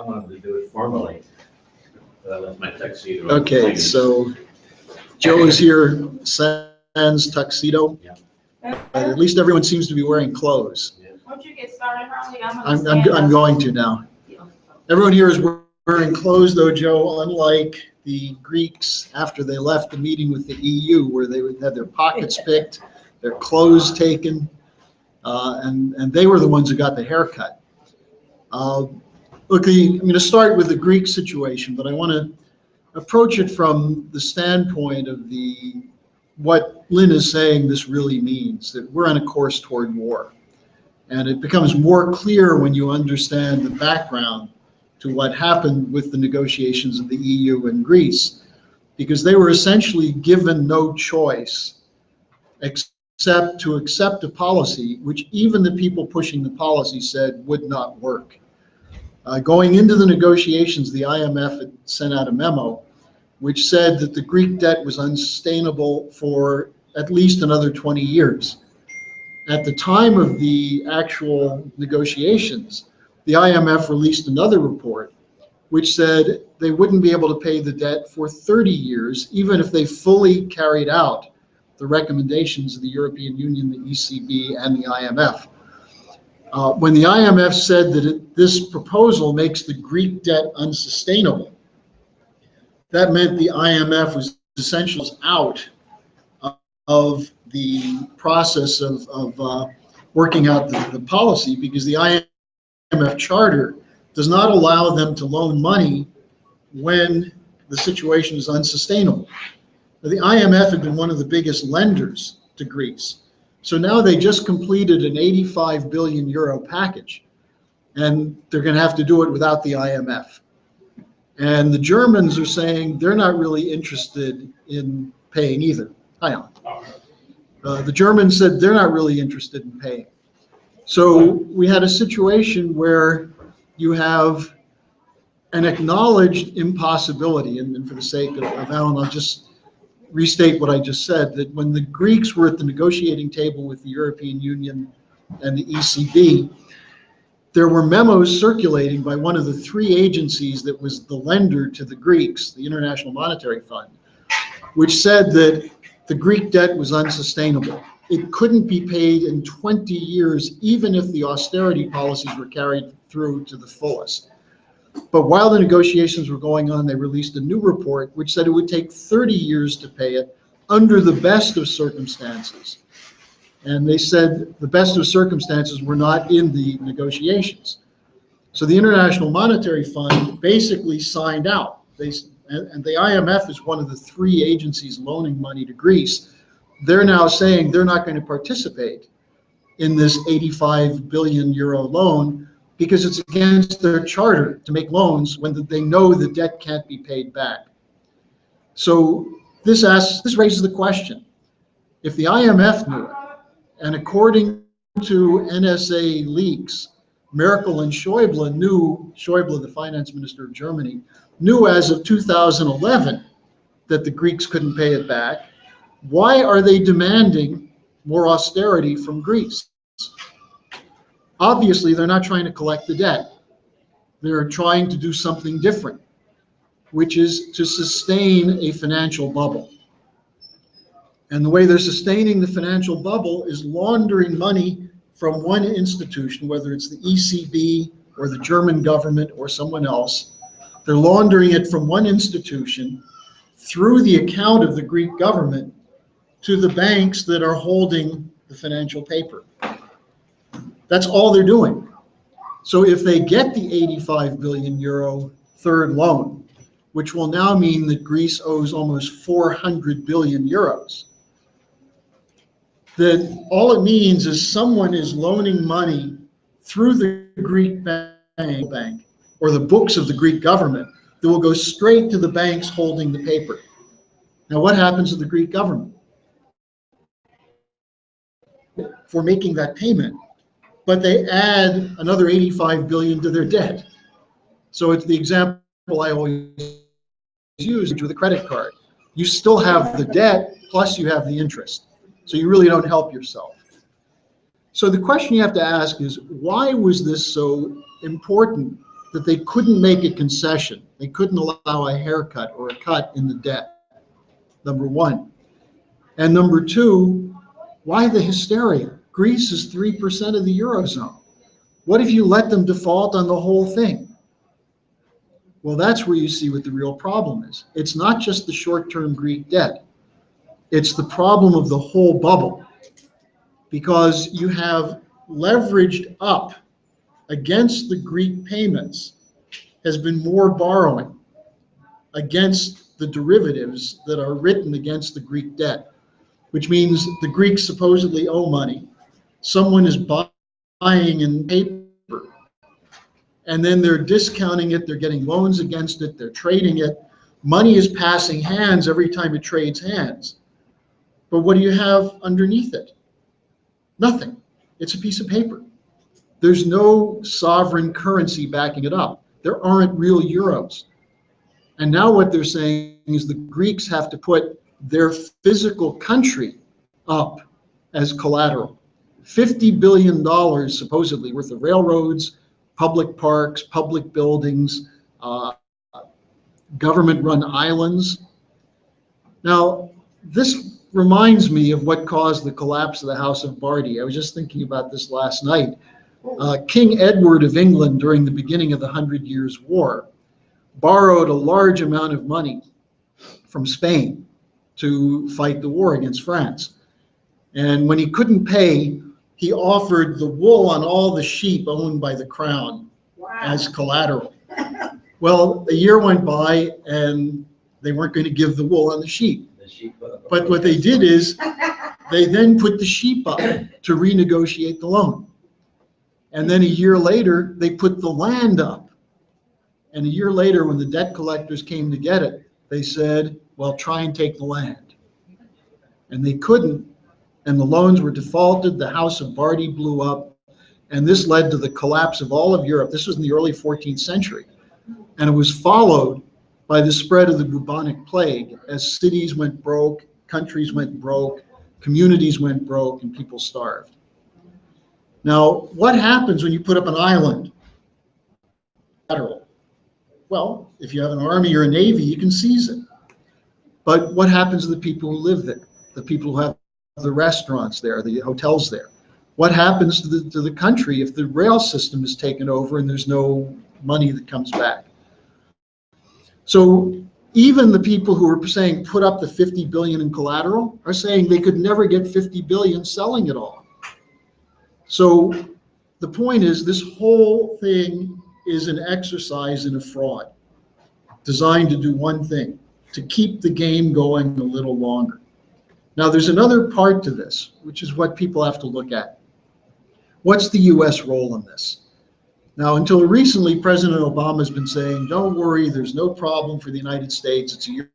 I wanted to do it formally. I left my tuxedo. Okay, so Joe is here, sans tuxedo. Yeah. But at least everyone seems to be wearing clothes. Won't you get started, Harley? I'm going to now. Everyone here is wearing clothes, though, Joe, unlike the Greeks after they left the meeting with the EU, where they would have their pockets picked, their clothes taken, and they were the ones who got the haircut. Look, I'm going to start with the Greek situation, but I want to approach it from the standpoint of what Lynn is saying this really means, that we're on a course toward war. And it becomes more clear when you understand the background to what happened with the negotiations of the EU and Greece, because they were essentially given no choice except to accept a policy which even the people pushing the policy said would not work. Going into the negotiations, the IMF had sent out a memo which said that the Greek debt was unsustainable for at least another 20 years. At the time of the actual negotiations, the IMF released another report which said they wouldn't be able to pay the debt for 30 years, even if they fully carried out the recommendations of the European Union, the ECB, and the IMF. When the IMF said that this proposal makes the Greek debt unsustainable, that meant the IMF was essentially out of the process of working out the policy, because the IMF charter does not allow them to loan money when the situation is unsustainable. The IMF had been one of the biggest lenders to Greece. So now they just completed an 85 billion euro package, and they're going to have to do it without the IMF. And the Germans are saying they're not really interested in paying either. Hi, Alan. The Germans said they're not really interested in paying. So we had a situation where you have an acknowledged impossibility, and for the sake of Alan, I'll just restate what I just said, that when the Greeks were at the negotiating table with the European Union and the ECB, there were memos circulating by one of the three agencies that was the lender to the Greeks, the International Monetary Fund, which said that the Greek debt was unsustainable. It couldn't be paid in 20 years, even if the austerity policies were carried through to the fullest. But while the negotiations were going on, they released a new report which said it would take 30 years to pay it under the best of circumstances. And they said the best of circumstances were not in the negotiations. So the International Monetary Fund basically signed out. And the IMF is one of the three agencies loaning money to Greece. They're now saying they're not going to participate in this 85 billion euro loan because it's against their charter to make loans when they know the debt can't be paid back. So this raises the question, if the IMF knew it, and according to NSA leaks, Merkel and Schäuble knew, Schäuble, the finance minister of Germany, knew as of 2011 that the Greeks couldn't pay it back, why are they demanding more austerity from Greece? Obviously, they're not trying to collect the debt. They're trying to do something different, which is to sustain a financial bubble. And the way they're sustaining the financial bubble is laundering money from one institution, whether it's the ECB or the German government or someone else. They're laundering it from one institution through the account of the Greek government to the banks that are holding the financial paper. That's all they're doing. So if they get the 85 billion euro third loan, which will now mean that Greece owes almost 400 billion euros, then all it means is someone is loaning money through the Greek bank or the books of the Greek government that will go straight to the banks holding the paper. Now, what happens to the Greek government for making that payment? But they add another 85 billion to their debt. So it's the example I always use with a credit card. You still have the debt, plus you have the interest. So you really don't help yourself. So the question you have to ask is, why was this so important that they couldn't make a concession. They couldn't allow a haircut or a cut in the debt, number one. And number two, why the hysteria? Greece is 3% of the Eurozone. What if you let them default on the whole thing? Well, that's where you see what the real problem is. It's not just the short-term Greek debt. It's the problem of the whole bubble, because you have leveraged up against the Greek payments has been more borrowing against the derivatives that are written against the Greek debt, which means the Greeks supposedly owe money. Someone is buying in paper, and then they're discounting it, they're getting loans against it, they're trading it. Money is passing hands every time it trades hands. But what do you have underneath it? Nothing. It's a piece of paper. There's no sovereign currency backing it up. There aren't real euros. And now what they're saying is the Greeks have to put their physical country up as collateral. $50 billion supposedly worth of railroads, public parks, public buildings, government-run islands. Now, this reminds me of what caused the collapse of the House of Bardi. I was just thinking about this last night. King Edward of England, during the beginning of the 100 Years' War, borrowed a large amount of money from Spain to fight the war against France. And when he couldn't pay, he offered the wool on all the sheep owned by the crown as collateral. Well, a year went by and they weren't going to give the wool on the sheep. But what they did is they then put the sheep up to renegotiate the loan. And then a year later, they put the land up. And a year later, when the debt collectors came to get it, they said, well, try and take the land. And they couldn't. And the loans were defaulted, the House of Bardi blew up, and this led to the collapse of all of Europe. This was in the early 14th century. And it was followed by the spread of the bubonic plague as cities went broke, countries went broke, communities went broke, and people starved. Now, what happens when you put up an island? Well, if you have an army or a navy, you can seize it. But what happens to the people who live there? The people who have the restaurants there, the hotels there? What happens to the country if the rail system is taken over and there's no money that comes back? So even the people who are saying put up the 50 billion in collateral are saying they could never get 50 billion selling it all. So the point is, this whole thing is an exercise in a fraud designed to do one thing, to keep the game going a little longer. Now, there's another part to this, which is what people have to look at. What's the US role in this? Now, until recently, President Obama has been saying, don't worry, there's no problem for the United States. It's a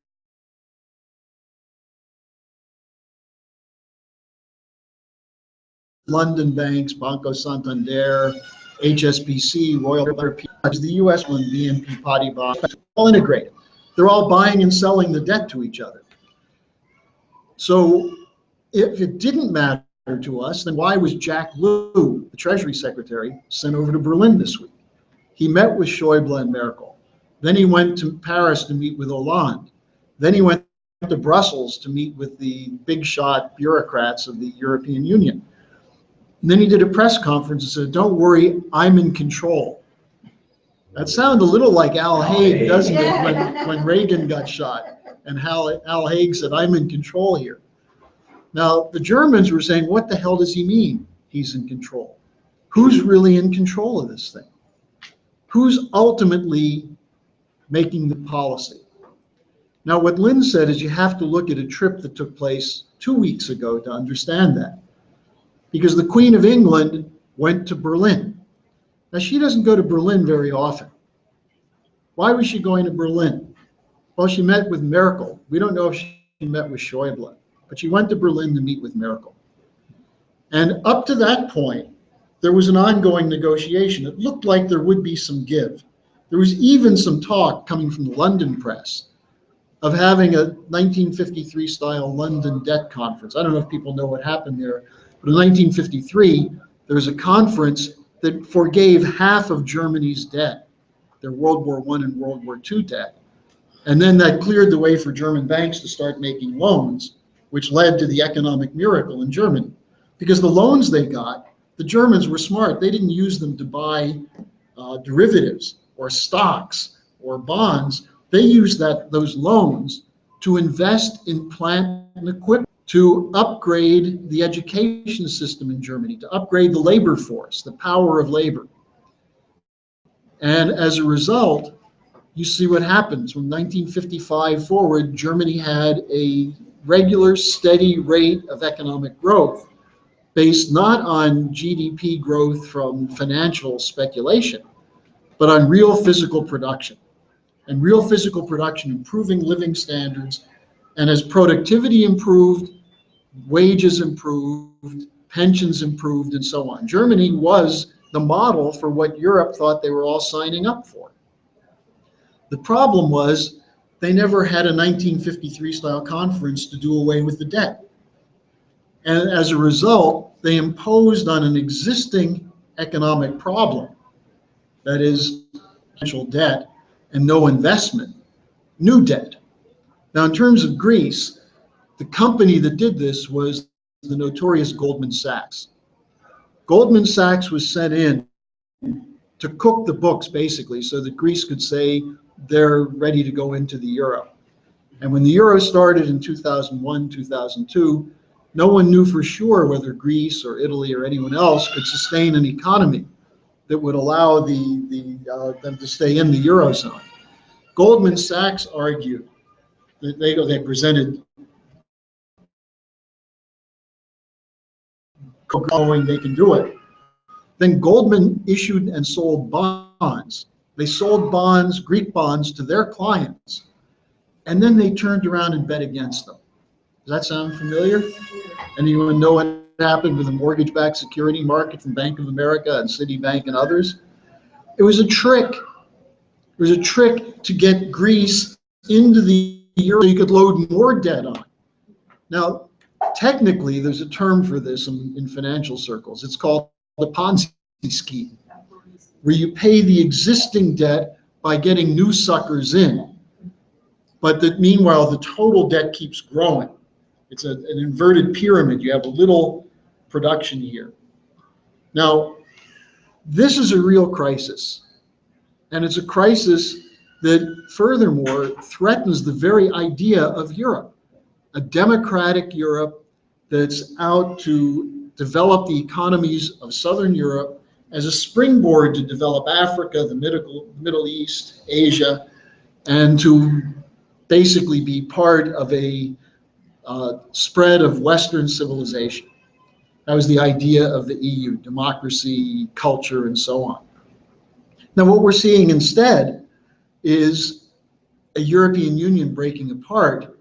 London banks, Banco Santander, HSBC, Royal Bank, the US one, BNP Paribas, all integrated. They're all buying and selling the debt to each other. So if it didn't matter to us, then why was Jack Lew, the Treasury Secretary, sent over to Berlin this week? He met with Schäuble and Merkel. Then he went to Paris to meet with Hollande. Then he went to Brussels to meet with the big shot bureaucrats of the European Union. And then he did a press conference and said, don't worry, I'm in control. That sounded a little like Al Haig, doesn't it, when Reagan got shot? And Al Haig said, I'm in control here. Now, the Germans were saying, what the hell does he mean he's in control? Who's really in control of this thing? Who's ultimately making the policy? Now, what Lynn said is you have to look at a trip that took place 2 weeks ago to understand that. Because the Queen of England went to Berlin. Now, she doesn't go to Berlin very often. Why was she going to Berlin? Well, she met with Merkel. We don't know if she met with Schäuble, but she went to Berlin to meet with Merkel. And up to that point, there was an ongoing negotiation. It looked like there would be some give. There was even some talk coming from the London press of having a 1953 style London debt conference. I don't know if people know what happened there, but in 1953, there was a conference that forgave half of Germany's debt. their World War I and World War II debt. And then that cleared the way for German banks to start making loans, which led to the economic miracle in Germany. Because the loans they got, the Germans were smart. They didn't use them to buy derivatives or stocks or bonds. They used those loans to invest in plant and equipment, to upgrade the education system in Germany, to upgrade the labor force, the power of labor. And as a result, you see what happens. From 1955 forward, Germany had a regular, steady rate of economic growth based not on GDP growth from financial speculation, but on real physical production. And real physical production improving living standards. And as productivity improved, wages improved, pensions improved, and so on. Germany was the model for what Europe thought they were all signing up for. The problem was they never had a 1953 style conference to do away with the debt. And as a result, they imposed on an existing economic problem, that is financial debt and no investment, new debt. Now, in terms of Greece, the company that did this was the notorious Goldman Sachs. Goldman Sachs was sent in to cook the books, basically, so that Greece could say they're ready to go into the euro. And when the euro started in 2001, 2002, no one knew for sure whether Greece or Italy or anyone else could sustain an economy that would allow them to stay in the eurozone. Goldman Sachs argued that they presented going, they can do it. Then Goldman issued and sold bonds. They sold bonds, Greek bonds, to their clients, and then they turned around and bet against them. Does that sound familiar? Anyone know what happened with the mortgage-backed security market from Bank of America and Citibank and others? It was a trick. It was a trick to get Greece into the euro so you could load more debt on. Now, technically, there's a term for this in financial circles. It's called the Ponzi scheme, where you pay the existing debt by getting new suckers in, but that meanwhile the total debt keeps growing. It's an inverted pyramid. You have a little production here. Now, this is a real crisis, and it's a crisis that furthermore threatens the very idea of Europe, a democratic Europe that's out to develop the economies of Southern Europe as a springboard to develop Africa, the Middle East, Asia, and to basically be part of a spread of Western civilization. That was the idea of the EU, democracy, culture, and so on. Now, what we're seeing instead is a European Union breaking apart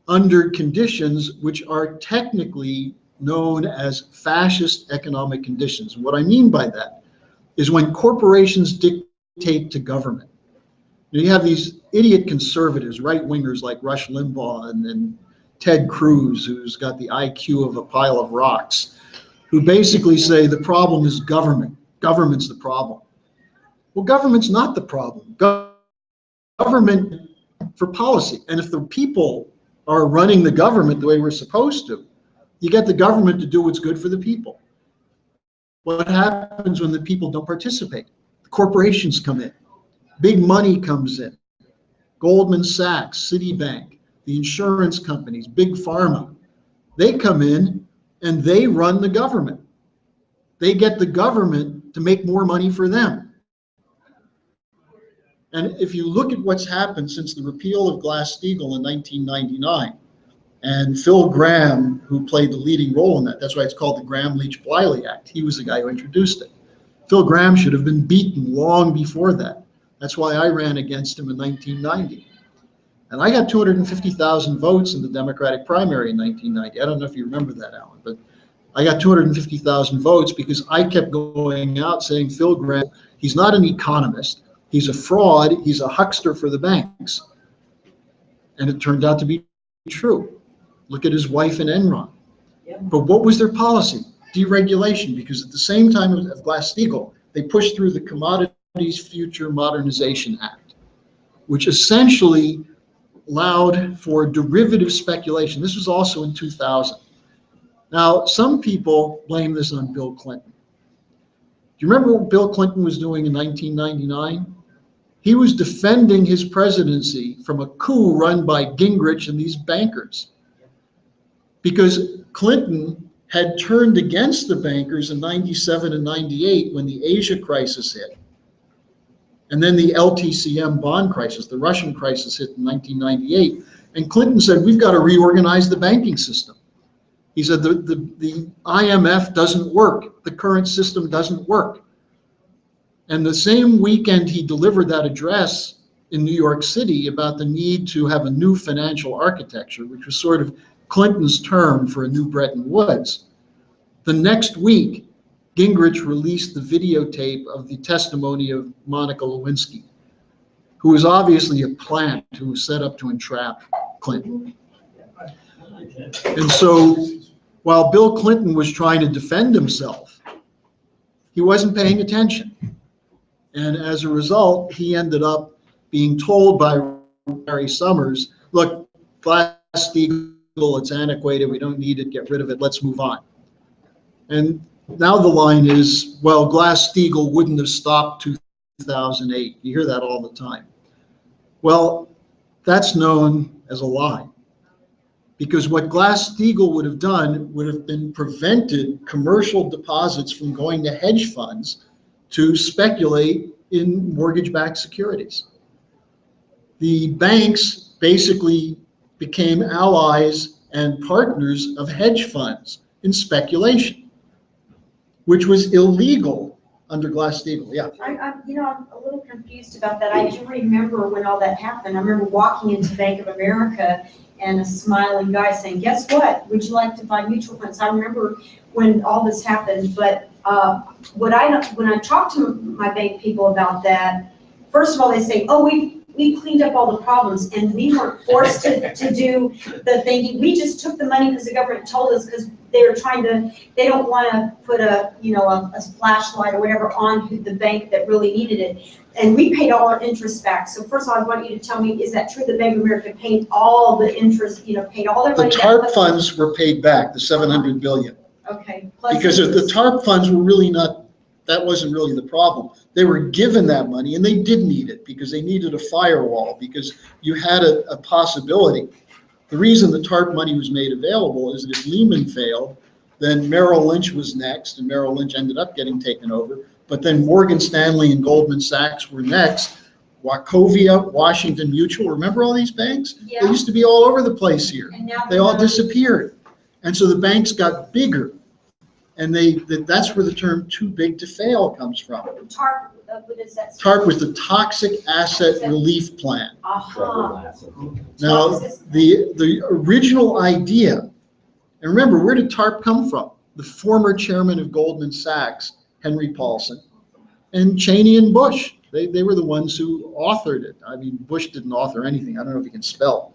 under conditions which are technically known as fascist economic conditions. What I mean by that is when corporations dictate to government. You have these idiot conservatives, right-wingers like Rush Limbaugh and Ted Cruz, who's got the IQ of a pile of rocks, who basically say the problem is government. Government's the problem. Well, government's not the problem. Government for policy. And if the people are running the government the way we're supposed to, you get the government to do what's good for the people. What happens when the people don't participate? The corporations come in. Big money comes in. Goldman Sachs, Citibank, the insurance companies, big pharma. They come in and they run the government. They get the government to make more money for them. And if you look at what's happened since the repeal of Glass-Steagall in 1999, and Phil Gramm, who played the leading role in that, that's why it's called the Gramm-Leach-Bliley Act. He was the guy who introduced it. Phil Gramm should have been beaten long before that. That's why I ran against him in 1990. And I got 250,000 votes in the Democratic primary in 1990. I don't know if you remember that, Alan, but I got 250,000 votes because I kept going out saying Phil Gramm, he's not an economist. He's a fraud. He's a huckster for the banks. And it turned out to be true. Look at his wife in Enron. Yep. But what was their policy? Deregulation, because at the same time of Glass-Steagall, they pushed through the Commodity Future Modernization Act, which essentially allowed for derivative speculation. This was also in 2000. Now, some people blame this on Bill Clinton. Do you remember what Bill Clinton was doing in 1999? He was defending his presidency from a coup run by Gingrich and these bankers. Because Clinton had turned against the bankers in 97 and 98 when the Asia crisis hit. And then the LTCM bond crisis, the Russian crisis, hit in 1998. And Clinton said, we've got to reorganize the banking system. He said, the IMF doesn't work. The current system doesn't work. And the same weekend he delivered that address in New York City about the need to have a new financial architecture, which was sort of Clinton's term for a new Bretton Woods. The next week, Gingrich released the videotape of the testimony of Monica Lewinsky, who was obviously a plant who was set up to entrap Clinton. And so while Bill Clinton was trying to defend himself, he wasn't paying attention. And as a result, he ended up being told by Larry Summers, look, Glass-Steagall, it's antiquated, we don't need it, get rid of it, let's move on. And now the line is, well, Glass-Steagall wouldn't have stopped 2008. You hear that all the time. Well, that's known as a lie. Because what Glass-Steagall would have done would have been prevented commercial deposits from going to hedge funds to speculate in mortgage-backed securities. The banks basically became allies and partners of hedge funds in speculation, which was illegal under Glass-Steagall. Yeah. I'm a little confused about that. I do remember when all that happened. I remember walking into Bank of America and a smiling guy saying, guess what? Would you like to buy mutual funds? I remember when all this happened, but when I talk to my bank people about that, first of all, they say, oh, we cleaned up all the problems and we weren't forced to do the thing. We just took the money because the government told us, because they were they don't want to put a flashlight or whatever on the bank that really needed it. And we paid all our interest back. So first of all, I want you to tell me, is that true? The Bank of America paid all the interest, paid all their money The back? TARP funds were paid back, the $700 billion. Okay. Plus Because the TARP funds were really not, that wasn't really the problem. They were given that money and they did need it because they needed a firewall, because you had a possibility. The reason the TARP money was made available is that if Lehman failed, then Merrill Lynch was next, and Merrill Lynch ended up getting taken over. But then Morgan Stanley and Goldman Sachs were next. Wachovia, Washington Mutual, remember all these banks? Yeah. They used to be all over the place here. And now They all disappeared. And so the banks got bigger. And that's where the term too big to fail comes from. TARP, what is that? TARP was the Toxic Asset Relief Plan. Aha. Now, the original idea, and remember, where did TARP come from? The former chairman of Goldman Sachs, Henry Paulson, and Cheney and Bush. They were the ones who authored it. I mean, Bush didn't author anything. I don't know if he can spell.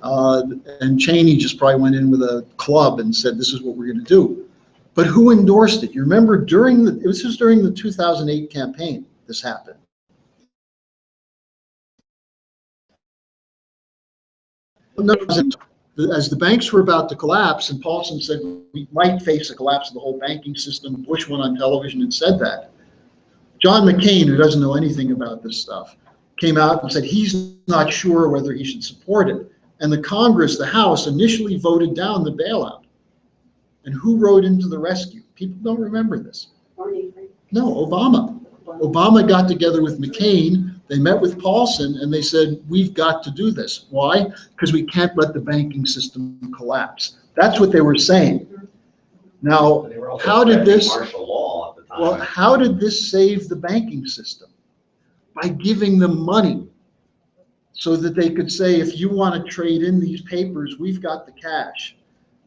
And Cheney just probably went in with a club and said, this is what we're going to do. But who endorsed it? You remember this was during the 2008 campaign, this happened. As the banks were about to collapse, and Paulson said we might face a collapse of the whole banking system, Bush went on television and said that. John McCain, who doesn't know anything about this stuff, came out and said he's not sure whether he should support it. And the Congress, the House, initially voted down the bailout. And who rode into the rescue? People don't remember this. No, Obama. Obama got together with McCain. They met with Paulson and they said, we've got to do this. Why? Because we can't let the banking system collapse. That's what they were saying. Now, how did this, well, how did this save the banking system? By giving them money so that they could say, if you want to trade in these papers, we've got the cash.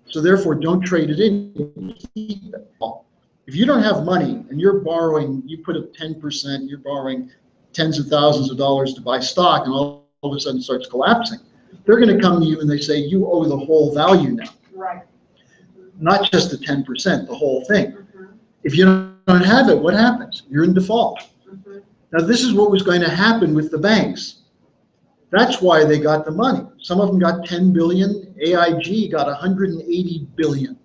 So therefore, don't trade it in. Keep it. If you don't have money and you're borrowing, you put up 10%, you're borrowing tens of thousands of dollars to buy stock, and all of a sudden it starts collapsing. They're going to come to you and they say, you owe the whole value now. Right. Not just the 10%, the whole thing. If you don't have it, what happens? You're in default. Now, this is what was going to happen with the banks. That's why they got the money. Some of them got 10 billion. AIG got 180 billion.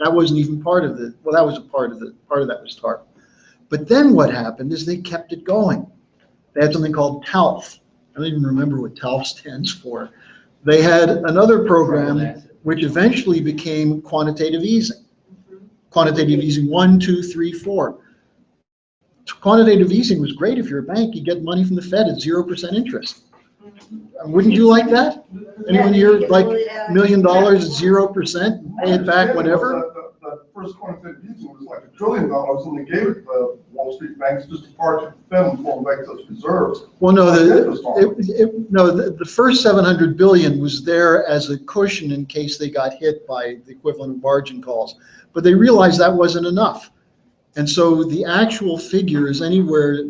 That wasn't even part of the, well, that was a part of that was TARP. But then what happened is they kept it going. They had something called TALF. I don't even remember what TALF stands for. They had another program which eventually became quantitative easing. Quantitative easing 1, 2, 3, 4. Quantitative easing was great if you're a bank. You get money from the Fed at 0% interest. Wouldn't you like that? Anyone here like $1 million at 0%, pay it back, whatever? The first quantitative easing was like $1 trillion, and they gave it to the Wall Street banks just to park the Fed and form excess reserves. Well, no, the first 700 billion was there as a cushion in case they got hit by the equivalent of margin calls. But they realized that wasn't enough. And so the actual figure is anywhere,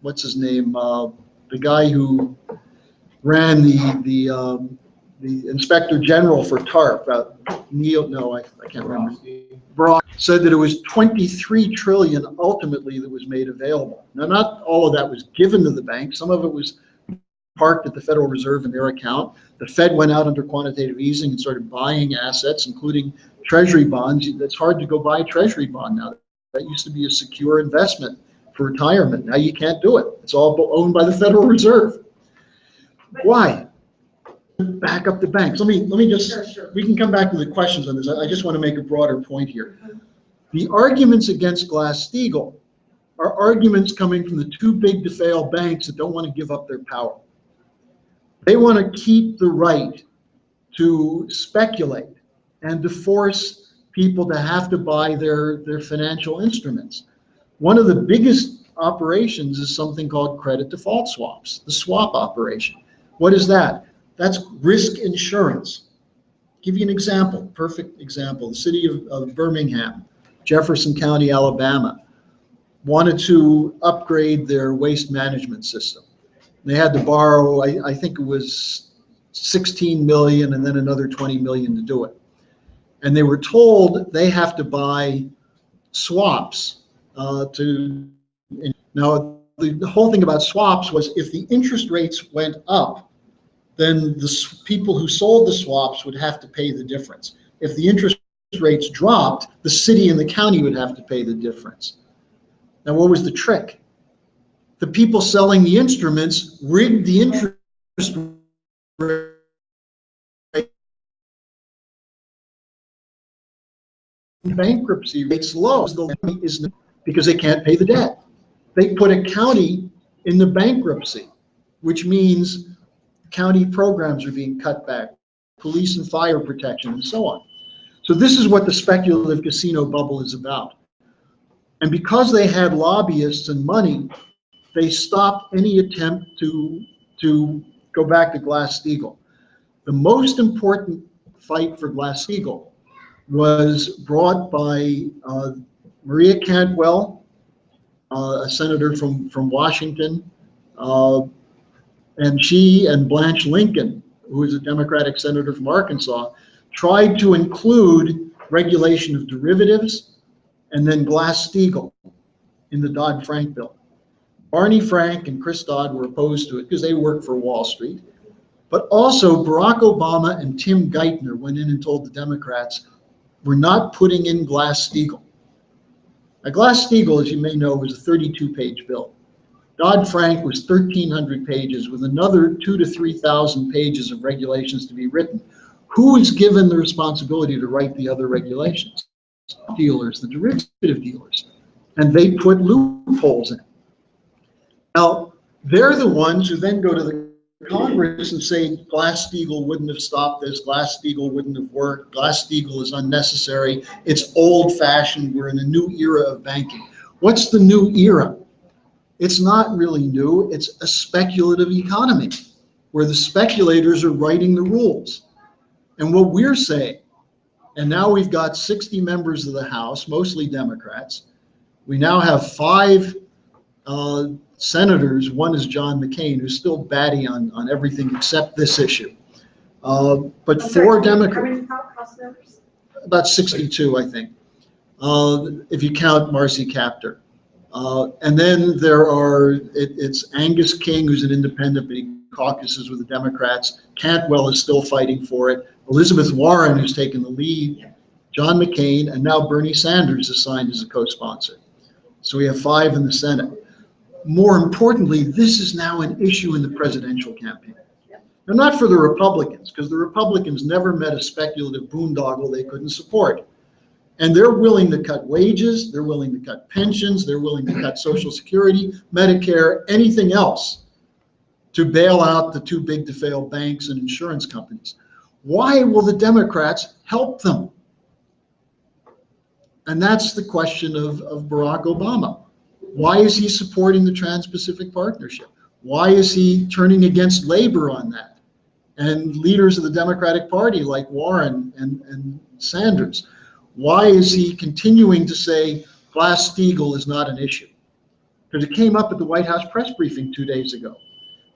what's his name? The guy who ran the Inspector General for TARP, I can't remember. Brock said that it was 23 trillion ultimately that was made available. Now, not all of that was given to the bank. Some of it was parked at the Federal Reserve in their account. The Fed went out under quantitative easing and started buying assets, including treasury bonds. It's hard to go buy a treasury bond now. That used to be a secure investment for retirement. Now you can't do it. It's all owned by the Federal Reserve. Why? Back up the banks. Let me just, Sure. we can come back to the questions on this. I just want to make a broader point here. The arguments against Glass-Steagall are arguments coming from the too big to fail banks that don't want to give up their power. They want to keep the right to speculate and to force people to have to buy their financial instruments. One of the biggest operations is something called credit default swaps, the swap operation. What is that? That's risk insurance. Give you an example, perfect example. The city of Birmingham, Jefferson County, Alabama, wanted to upgrade their waste management system. They had to borrow, I think it was 16 million and then another 20 million to do it. And they were told they have to buy swaps now, the whole thing about swaps was if the interest rates went up, then the people who sold the swaps would have to pay the difference. If the interest rates dropped, the city and the county would have to pay the difference. Now, what was the trick? The people selling the instruments rigged the interest rate bankruptcy rates low because they can't pay the debt. They put a county in the bankruptcy, which means county programs are being cut back, police and fire protection, and so on. So this is what the speculative casino bubble is about. And because they had lobbyists and money, they stopped any attempt to go back to Glass-Steagall. The most important fight for Glass-Steagall was brought by Maria Cantwell, a senator from Washington, and she and Blanche Lincoln, who is a Democratic senator from Arkansas, tried to include regulation of derivatives and then Glass-Steagall in the Dodd-Frank bill. Barney Frank and Chris Dodd were opposed to it because they worked for Wall Street. But also Barack Obama and Tim Geithner went in and told the Democrats, we're not putting in Glass-Steagall. Now, Glass-Steagall, as you may know, was a 32-page bill. Dodd-Frank was 1,300 pages with another 2,000 to 3,000 pages of regulations to be written. Who is given the responsibility to write the other regulations? Dealers, the derivative dealers. And they put loopholes in. Now, they're the ones who then go to the Congress and say Glass-Steagall wouldn't have stopped this, Glass-Steagall wouldn't have worked, Glass-Steagall is unnecessary, it's old-fashioned, we're in a new era of banking. What's the new era? It's not really new, it's a speculative economy where the speculators are writing the rules. And what we're saying, and now we've got 60 members of the House, mostly Democrats. We now have 5 senators. One is John McCain, who's still batty on everything except this issue. But 4 Democrats, about 62, I think, if you count Marcy Kaptur. And then there are, it's Angus King, who's an independent, but he caucuses with the Democrats. Cantwell is still fighting for it. Elizabeth Warren, who's taken the lead. John McCain, and now Bernie Sanders is signed as a co-sponsor. So we have 5 in the Senate. More importantly, this is now an issue in the presidential campaign. Now, not for the Republicans, because the Republicans never met a speculative boondoggle they couldn't support. And they're willing to cut wages, they're willing to cut pensions, they're willing to cut Social Security, Medicare, anything else to bail out the too big to fail banks and insurance companies. Why will the Democrats help them? And that's the question of Barack Obama. Why is he supporting the Trans-Pacific Partnership? Why is he turning against labor on that? And leaders of the Democratic Party like Warren and Sanders, why is he continuing to say Glass-Steagall is not an issue? Because it came up at the White House press briefing 2 days ago.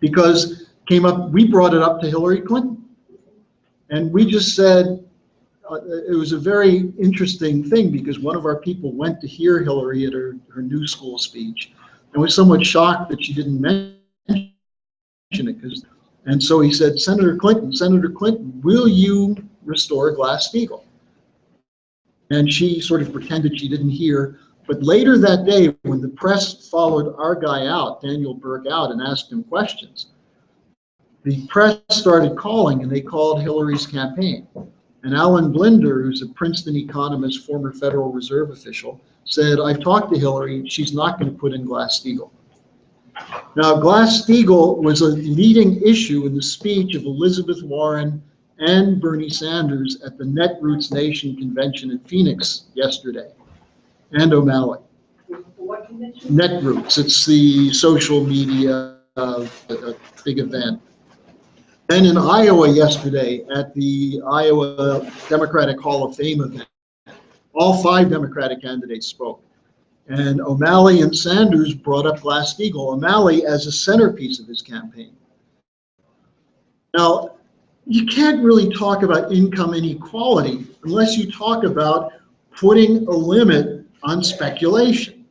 Because we brought it up to Hillary Clinton. And we just said, it was a very interesting thing because one of our people went to hear Hillary at her New School speech and was somewhat shocked that she didn't mention it. And so he said, Senator Clinton, will you restore Glass-Steagall? And she sort of pretended she didn't hear. But later that day, when the press followed our guy out, Daniel Burke out, and asked him questions, the press started calling, and they called Hillary's campaign. And Alan Blinder, who's a Princeton economist, former Federal Reserve official, said, I've talked to Hillary, she's not going to put in Glass-Steagall. Now, Glass-Steagall was a leading issue in the speech of Elizabeth Warren and Bernie Sanders at the Netroots Nation convention in Phoenix yesterday, and O'Malley. What convention? Netroots, it's the social media big event. And in Iowa yesterday at the Iowa Democratic Hall of Fame event, all 5 Democratic candidates spoke. And O'Malley and Sanders brought up Glass-Steagall, O'Malley as a centerpiece of his campaign. Now, you can't really talk about income inequality unless you talk about putting a limit on speculation.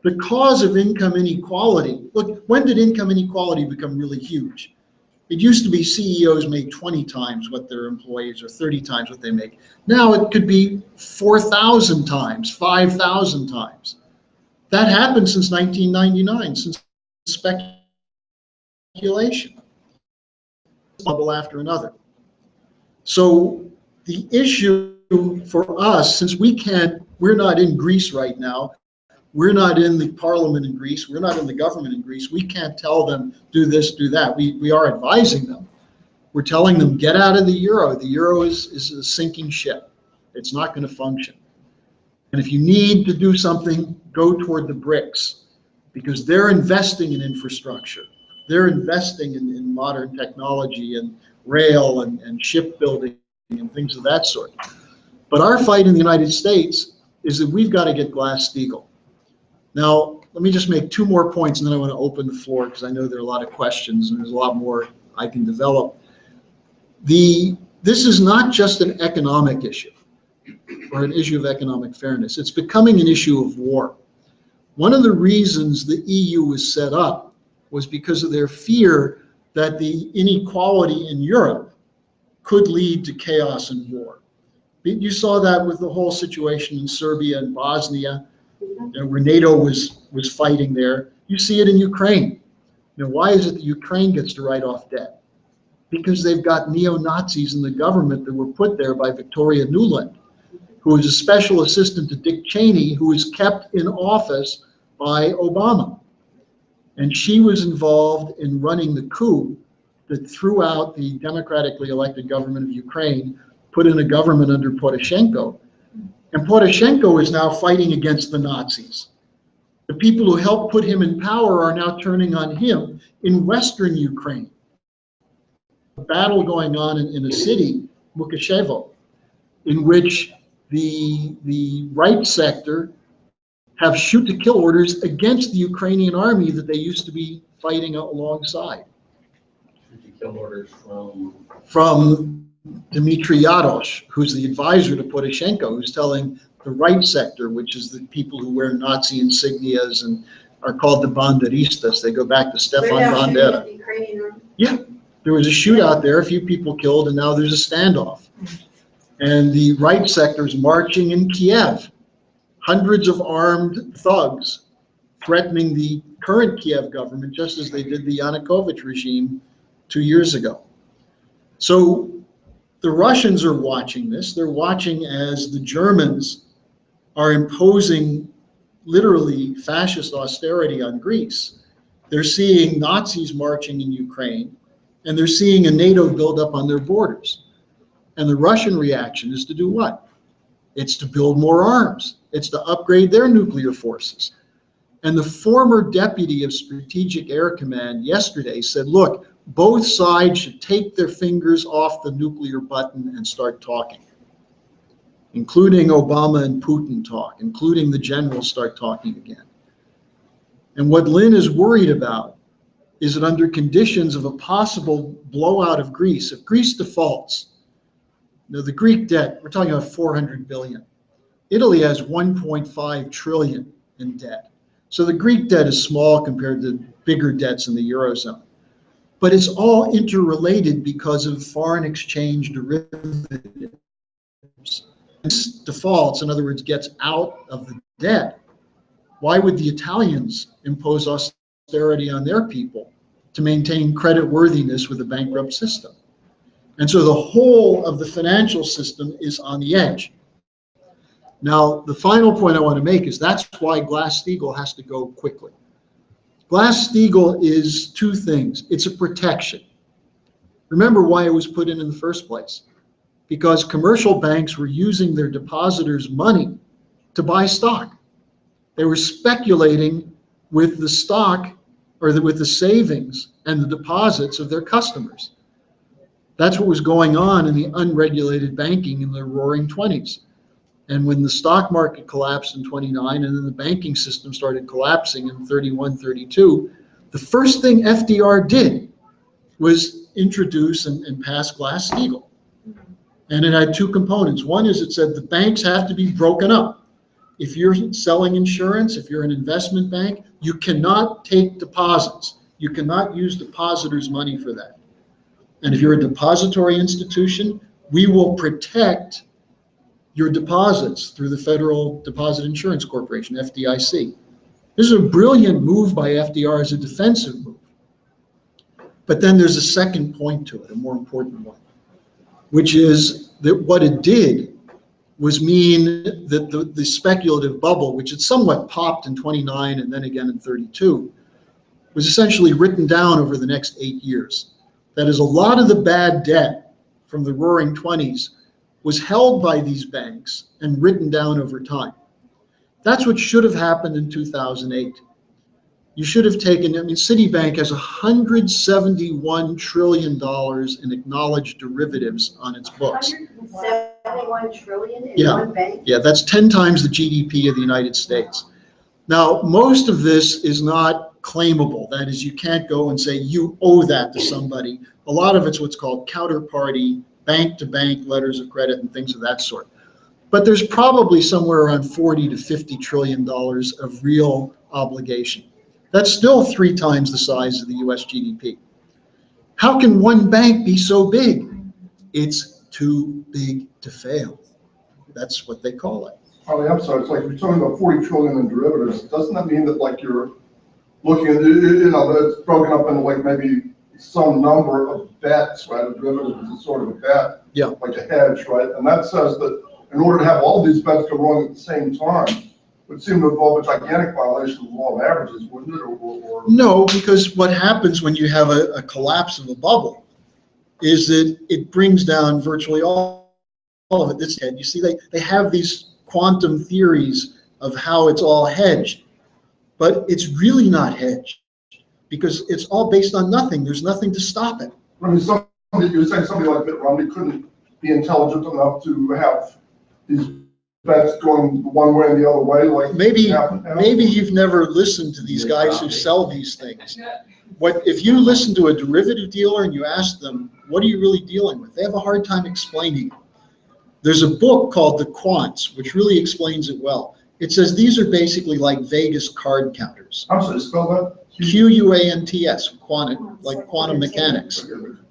The cause of income inequality, look, when did income inequality become really huge? It used to be CEOs make 20 times what their employees or 30 times what they make. Now it could be 4,000 times, 5,000 times. That happened since 1999, since speculation. Bubble after another. So the issue for us, since we're not in Greece right now, we're not in the parliament in Greece, we're not in the government in Greece, we can't tell them do this, do that. We are advising them. We're telling them get out of the euro. The euro is a sinking ship. It's not going to function. And if you need to do something, go toward the BRICS, because they're investing in infrastructure. They're investing in modern technology and rail and shipbuilding and things of that sort. But our fight in the United States is that we've got to get Glass-Steagall. Now, let me just make 2 more points, and then I want to open the floor because I know there are a lot of questions and there's a lot more I can develop. This is not just an economic issue or an issue of economic fairness. It's becoming an issue of war. One of the reasons the EU was set up was because of their fear that the inequality in Europe could lead to chaos and war. You saw that with the whole situation in Serbia and Bosnia, where NATO was fighting there. You see it in Ukraine. Why is it that Ukraine gets to write off debt? Because they've got neo-Nazis in the government that were put there by Victoria Nuland, who was a special assistant to Dick Cheney, who was kept in office by Obama. And she was involved in running the coup that threw out the democratically elected government of Ukraine, put in a government under Poroshenko. And Poroshenko is now fighting against the Nazis. The people who helped put him in power are now turning on him in Western Ukraine. A battle going on in a city, Mukashevo, in which the right sector have shoot-to-kill orders against the Ukrainian army that they used to be fighting alongside. Shoot-to-kill orders From Dmitry Yarosh, who's the advisor to Poroshenko, who's telling the right sector, which is the people who wear Nazi insignias and are called the banderistas. They go back to Stefan Bandera. Yeah, there was a shootout there, a few people killed, and now there's a standoff. And the right sector is marching in Kiev, hundreds of armed thugs threatening the current Kiev government, just as they did the Yanukovych regime 2 years ago. So the Russians are watching this. They're watching as the Germans are imposing literally fascist austerity on Greece. They're seeing Nazis marching in Ukraine, and they're seeing a NATO buildup on their borders. And the Russian reaction is to do what? It's to build more arms. It's to upgrade their nuclear forces. And the former deputy of Strategic Air Command yesterday said, look, both sides should take their fingers off the nuclear button and start talking, including Obama and Putin talk, including the generals start talking again. And what Lynn is worried about is that under conditions of a possible blowout of Greece, if Greece defaults, the Greek debt, we're talking about 400 billion. Italy has 1.5 trillion in debt. So the Greek debt is small compared to bigger debts in the Eurozone. But it's all interrelated because of foreign exchange derivatives. Defaults, in other words, gets out of the debt. Why would the Italians impose austerity on their people to maintain credit worthiness with a bankrupt system? And so the whole of the financial system is on the edge. Now, the final point I want to make is that's why Glass-Steagall has to go quickly. Glass-Steagall is two things. It's a protection. Remember why it was put in the first place. Because commercial banks were using their depositors' money to buy stock. They were speculating with the stock or with the savings and the deposits of their customers. That's what was going on in the unregulated banking in the roaring 20s. And when the stock market collapsed in 29 and then the banking system started collapsing in 31, 32, the first thing FDR did was introduce and pass Glass-Steagall. And it had two components. One is it said the banks have to be broken up. If you're selling insurance, if you're an investment bank, you cannot take deposits. You cannot use depositors' money for that. And if you're a depository institution, we will protect your deposits through the Federal Deposit Insurance Corporation, FDIC. This is a brilliant move by FDR as a defensive move. But then there's a second point to it, a more important one, which is that what it did was mean that the speculative bubble, which had somewhat popped in 29 and then again in 32, was essentially written down over the next 8 years. That is, a lot of the bad debt from the roaring 20s was held by these banks and written down over time. That's what should have happened in 2008. You should have taken, Citibank has $171 trillion in acknowledged derivatives on its books. 171 trillion in one bank? Yeah, that's 10 times the GDP of the United States. Now, most of this is not claimable. That is, you can't go and say you owe that to somebody. A lot of it's what's called counterparty, bank-to-bank letters of credit and things of that sort. But there's probably somewhere around $40 to $50 trillion of real obligation. That's still 3 times the size of the US GDP. How can one bank be so big? It's too big to fail. That's what they call it. Harley, I'm sorry, it's like you're talking about 40 trillion in derivatives. Doesn't that mean that like you're looking at, it's broken up into like maybe some number of bets, right? A derivative is a sort of a bet, like a hedge, right? And that says that in order to have all these bets go wrong at the same time, would seem to involve a gigantic violation of the law of averages, wouldn't it? Or no, because what happens when you have a collapse of a bubble is that it brings down virtually all of it. This head, you see, they have these quantum theories of how it's all hedged, but it's really not hedged because it's all based on nothing. There's nothing to stop it. I mean, you're saying somebody like Mitt Romney couldn't be intelligent enough to have these bets going one way and the other way, like. Maybe maybe you've never listened to these guys who sell these things. If you listen to a derivative dealer and you ask them, what are you really dealing with? They have a hard time explaining it. There's a book called The Quants, which really explains it well. It says these are basically like Vegas card counters. I'm sorry, spell that? Quants, like quantum mechanics.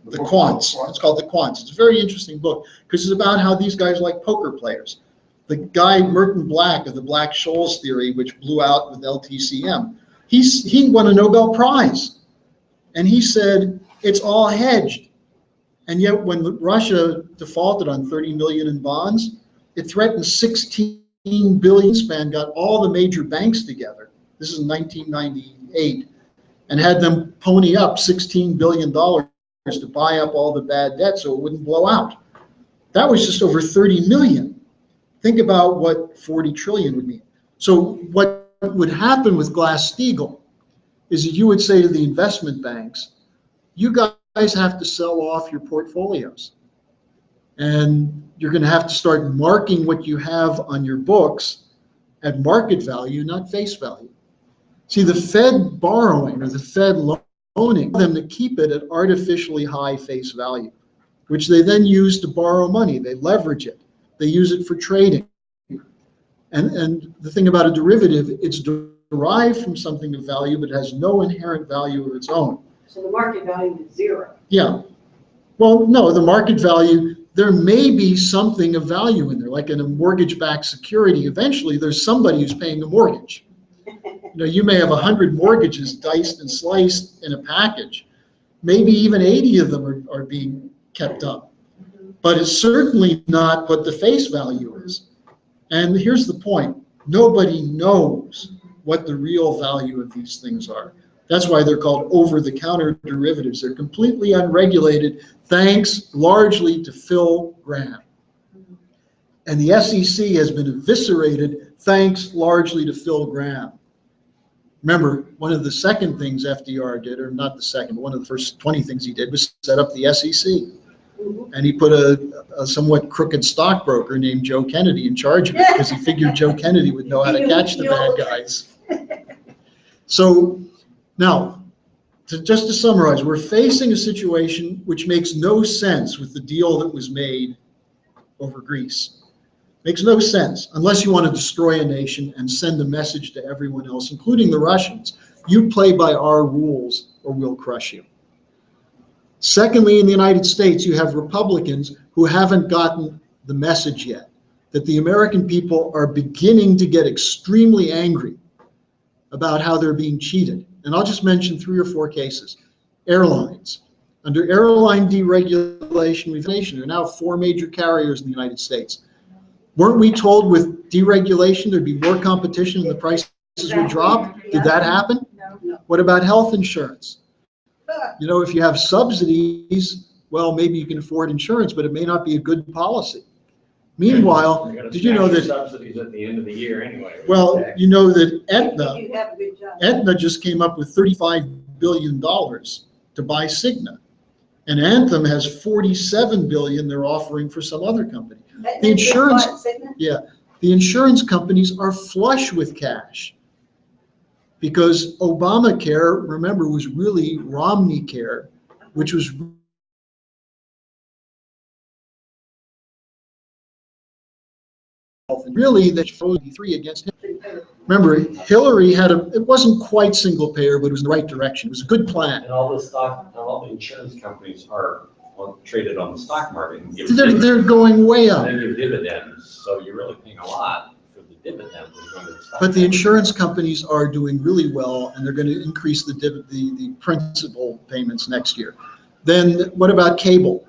The Quants. It's called The Quants. It's a very interesting book because it's about how these guys are like poker players. The guy Merton Black of the Black Scholes theory, which blew out with LTCM, he won a Nobel Prize, and he said it's all hedged. And yet, when Russia defaulted on 30 million in bonds, it threatened 16 billion span, got all the major banks together. This is in 1998, and had them pony up $16 billion to buy up all the bad debt so it wouldn't blow out. That was just over 30 million. Think about what 40 trillion would mean. So what would happen with Glass-Steagall is that you would say to the investment banks, you guys have to sell off your portfolios. And you're going to have to start marking what you have on your books at market value, not face value. See, the Fed borrowing or the Fed loaning them to keep it at artificially high face value, which they then use to borrow money. They leverage it. They use it for trading. And the thing about a derivative, it's derived from something of value, but has no inherent value of its own. So the market value is zero. Yeah. Well, no, the market value, there may be something of value in there, like in a mortgage-backed security. Eventually, there's somebody who's paying the mortgage. You may have 100 mortgages diced and sliced in a package. Maybe even 80 of them are being kept up. But it's certainly not what the face value is. And here's the point. Nobody knows what the real value of these things are. That's why they're called over-the-counter derivatives. They're completely unregulated, thanks largely to Phil Gramm. And the SEC has been eviscerated, thanks largely to Phil Gramm. Remember, one of the second things FDR did, or not the second, but one of the first 20 things he did was set up the SEC. And he put a somewhat crooked stockbroker named Joe Kennedy in charge of it because he figured Joe Kennedy would know how to catch the bad guys. So now, just to summarize, we're facing a situation which makes no sense with the deal that was made over Greece. Makes no sense unless you want to destroy a nation and send a message to everyone else, including the Russians. You play by our rules or we'll crush you. Secondly, in the United States, you have Republicans who haven't gotten the message yet, that the American people are beginning to get extremely angry about how they're being cheated. And I'll just mention 3 or 4 cases. Airlines. Under airline deregulation, there are now 4 major carriers in the United States. Weren't we told with deregulation there'd be more competition and the prices would drop? Did that happen? No. What about health insurance? If you have subsidies, well, maybe you can afford insurance, but it may not be a good policy. Meanwhile, did you know that subsidies at the end of the year anyway? Well, you know that You have a good job. Aetna just came up with $35 billion to buy Cigna. And Anthem has $47 billion they're offering for some other company. The insurance, the insurance companies are flush with cash because Obamacare, remember, was really Romney Care, which was really that 3 against him. Remember, Hillary had it wasn't quite single payer, but it was in the right direction. It was a good plan. And all the insurance companies are traded on the stock market. And give They're going way up. and then your dividends, so you're really paying a lot for the dividends when you're going to the stock But the market. insurance companies are doing really well, and they're going to increase the principal payments next year. Then what about cable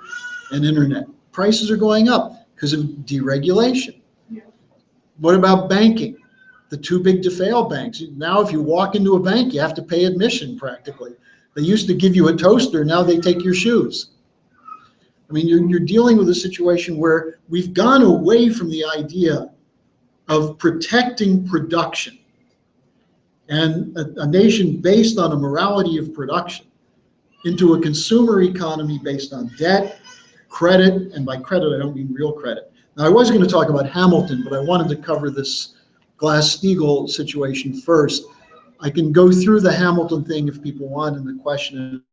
and internet? Prices are going up because of deregulation. Yeah. What about banking? The too big to fail banks. Now, if you walk into a bank, you have to pay admission practically. They used to give you a toaster, now they take your shoes. I mean, you're dealing with a situation where we've gone away from the idea of protecting production and a nation based on a morality of production into a consumer economy based on debt, credit, and by credit I don't mean real credit. Now, I was going to talk about Hamilton, but I wanted to cover this Glass-Steagall situation first. I can go through the Hamilton thing if people want in the question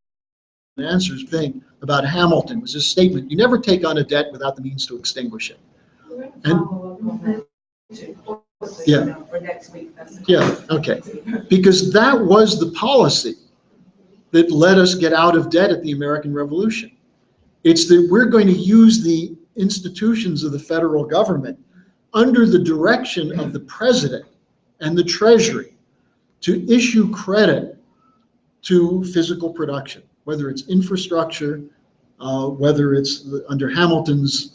and answers thing about Hamilton. Was his statement, you never take on a debt without the means to extinguish it. And yeah, For next week. yeah, okay. Because that was the policy that let us get out of debt at the American Revolution. It's that we're going to use the institutions of the federal government under the direction of the president and the treasury to issue credit to physical production, whether it's infrastructure, whether it's under Hamilton's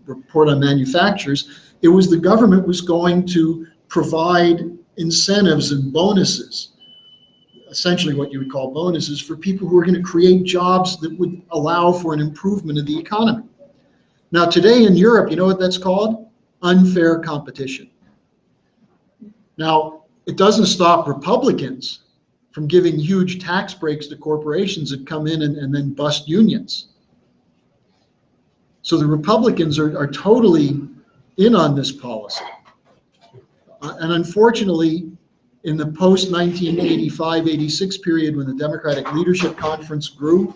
report on manufacturers. It was the government was going to provide incentives and bonuses, essentially what you would call bonuses, for people who are going to create jobs that would allow for an improvement of the economy. Now today in Europe, you know what that's called? Unfair competition. Now, it doesn't stop Republicans from giving huge tax breaks to corporations that come in and then bust unions. So the Republicans are totally in on this policy. And unfortunately, in the post-1985-86 period, when the Democratic Leadership Conference grew,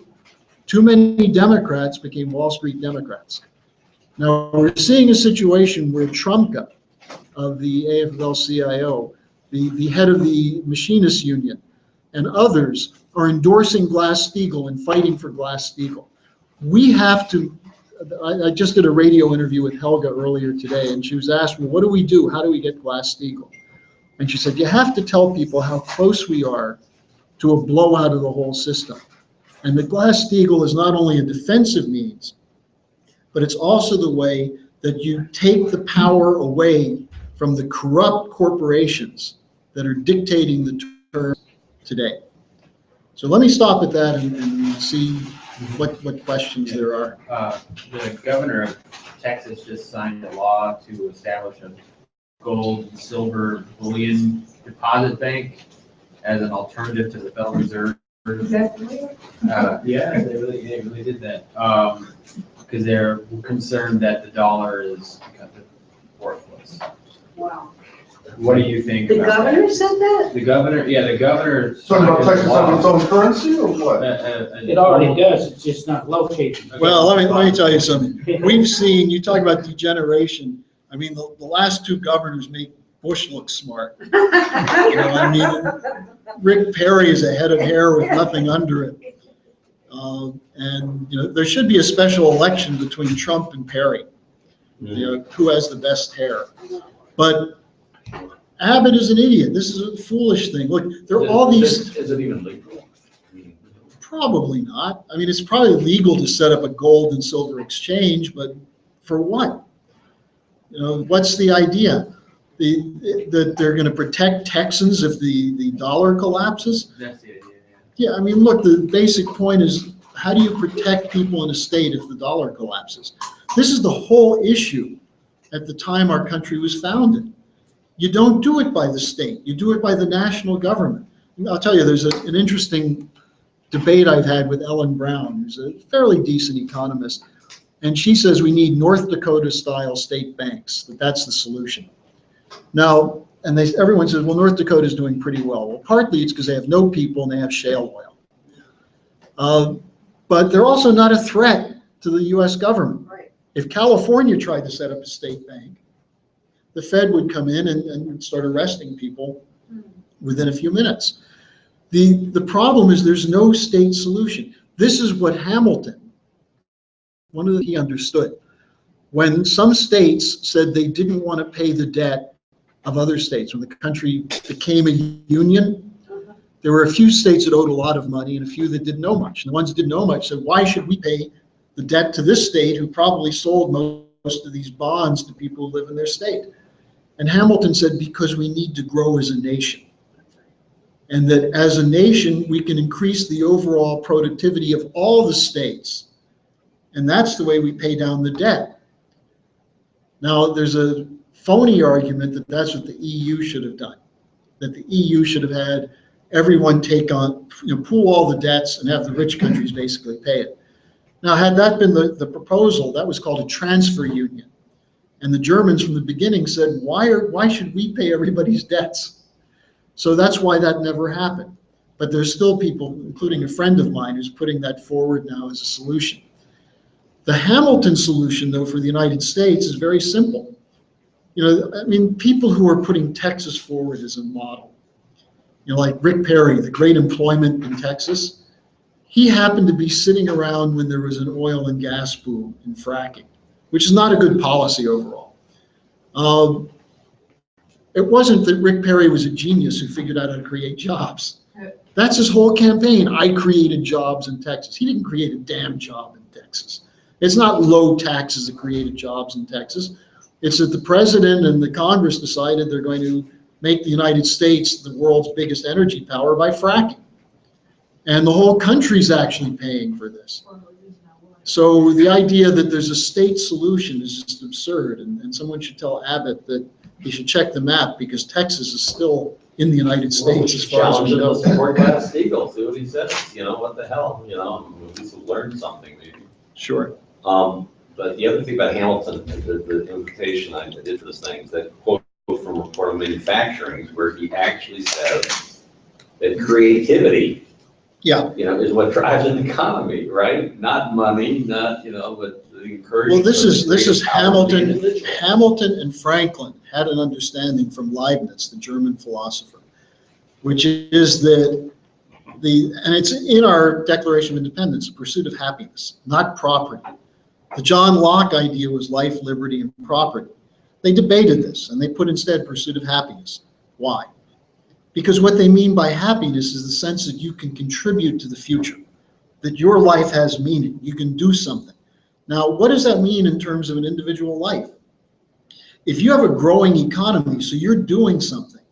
too many Democrats became Wall Street Democrats. Now, we're seeing a situation where Trumka of the AFL-CIO, the head of the Machinists Union, and others are endorsing Glass-Steagall and fighting for Glass-Steagall. We have to, I just did a radio interview with Helga earlier today, and she was asked, well, what do we do? How do we get Glass-Steagall? And she said, you have to tell people how close we are to a blowout of the whole system. And the Glass-Steagall is not only a defensive means, but it's also the way that you take the power away from the corrupt corporations that are dictating the terms today. So let me stop at that and see what questions there are. The governor of Texas just signed a law to establish a gold and silver bullion deposit bank as an alternative to the Federal Reserve. Is that clear? Yeah, they really did that. Because they're concerned that the dollar is worthless. Wow. What do you think? The about governor that? said that? The governor, yeah, the governor. Talking about Texas having its own currency or what? It already does, it's just not located. Well, let me tell you something. We've seen, you talk about degeneration. I mean, the last two governors make Bush look smart. You know, I mean, Rick Perry is a head of hair with nothing under it. And you know, there should be a special election between Trump and Perry. You know, who has the best hair? But Abbott is an idiot. This is a foolish thing. Look, there are all these. Is it even legal? Probably not. I mean, it's probably legal to set up a gold and silver exchange, but for what? You know, what's the idea? That they're going to protect Texans if the dollar collapses? That's the idea, Yeah, I mean, look, the basic point is, how do you protect people in a state if the dollar collapses? This is the whole issue at the time our country was founded. You don't do it by the state. You do it by the national government. And I'll tell you, there's an interesting debate I've had with Ellen Brown, who's a fairly decent economist. And she says we need North Dakota-style state banks, that's the solution. Now, and everyone says, well, North Dakota is doing pretty well. Well, partly it's because they have no people and they have shale oil. But they're also not a threat to the U.S. government. Right. If California tried to set up a state bank, the Fed would come in and start arresting people within a few minutes. The problem is there's no state solution. This is what Hamilton, one of the he understood. When some states said they didn't want to pay the debt of other states, when the country became a union, there were a few states that owed a lot of money and a few that didn't know much. And the ones that didn't know much said, why should we pay the debt to this state who probably sold most of these bonds to people who live in their state? And Hamilton said, because we need to grow as a nation. And that as a nation, we can increase the overall productivity of all the states. And that's the way we pay down the debt. Now, there's a phony argument that that's what the EU should have done, that the EU should have had everyone take on, pool all the debts and have the rich countries basically pay it. Now, had that been the proposal, that was called a transfer union. And the Germans from the beginning said, why should we pay everybody's debts? So that's why that never happened. But there's still people, including a friend of mine, who's putting that forward now as a solution. The Hamilton solution, though, for the United States is very simple. You know, I mean, people who are putting Texas forward as a model, you know, like Rick Perry, the great employment in Texas, he happened to be sitting around when there was an oil and gas boom in fracking, which is not a good policy overall. It wasn't that Rick Perry was a genius who figured out how to create jobs. That's his whole campaign. I created jobs in Texas. He didn't create a damn job in Texas. It's not low taxes that created jobs in Texas. It's that the president and the Congress decided they're going to make the United States the world's biggest energy power by fracking. And the whole country's actually paying for this. So the idea that there's a state solution is just absurd. And someone should tell Abbott that he should check the map because Texas is still in the United States as far as we know. Support Glass-Steagall, see what he says, you know, what the hell, you know, at least we'll learn something maybe. Sure. But the other thing about Hamilton, the invitation I did for this thing, is that quote from Report on Manufacturing, where he actually says that creativity, Yeah. you know, is what drives an economy, right? Not money, not, you know, but the encouragement. Well, this is Hamilton. Hamilton and Franklin had an understanding from Leibniz, the German philosopher, which is that and it's in our Declaration of Independence, pursuit of happiness, not property. The John Locke idea was life, liberty, and property. They debated this, and they put instead pursuit of happiness. Why? Because what they mean by happiness is the sense that you can contribute to the future, that your life has meaning, you can do something. Now, what does that mean in terms of an individual life? If you have a growing economy, so you're doing something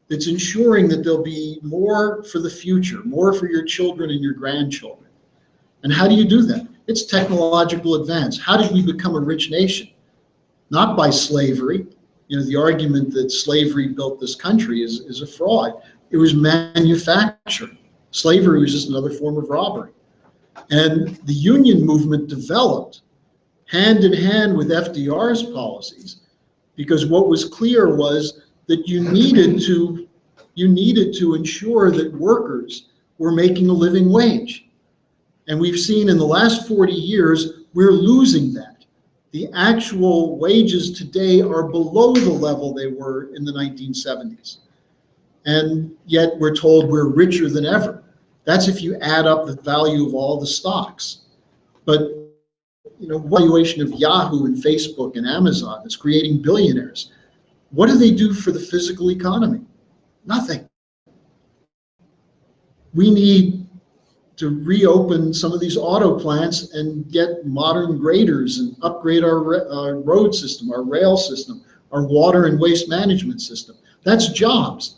that's ensuring that there'll be more for the future, more for your children and your grandchildren. And how do you do that? It's technological advance. How did we become a rich nation? Not by slavery. You know, the argument that slavery built this country is a fraud. It was manufacturing. Slavery was just another form of robbery. And the union movement developed hand in hand with FDR's policies, because what was clear was that you needed to ensure that workers were making a living wage. And we've seen in the last 40 years, we're losing that. The actual wages today are below the level they were in the 1970s. And yet we're told we're richer than ever. That's if you add up the value of all the stocks. But you know, valuation of Yahoo and Facebook and Amazon is creating billionaires. What do they do for the physical economy? Nothing. We need to reopen some of these auto plants and get modern graders and upgrade our road system, our rail system, our water and waste management system. That's jobs.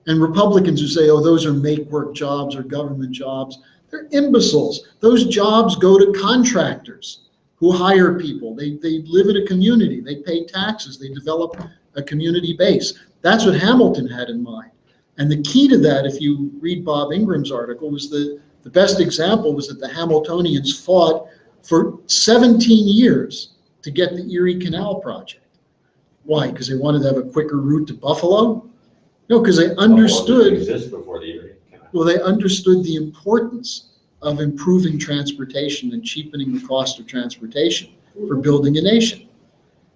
And Republicans who say, oh, those are make-work jobs or government jobs, they're imbeciles. Those jobs go to contractors who hire people. They live in a community. They pay taxes. They develop a community base. That's what Hamilton had in mind. And the key to that, if you read Bob Ingram's article, was the best example was that the Hamiltonians fought for 17 years to get the Erie Canal project. Why? Because they wanted to have a quicker route to Buffalo? No, because they understood. Exist before the Erie Canal. Well, they understood the importance of improving transportation and cheapening the cost of transportation for building a nation.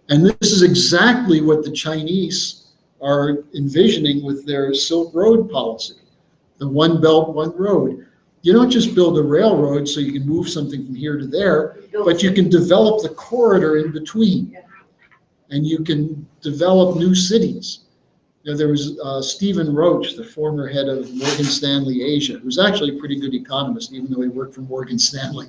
And this is exactly what the Chinese are envisioning with their Silk Road policy, the one belt, one road. You don't just build a railroad so you can move something from here to there, but you can develop the corridor in between. And you can develop new cities. You know, there was Stephen Roach, the former head of Morgan Stanley Asia, who's actually a pretty good economist, even though he worked for Morgan Stanley,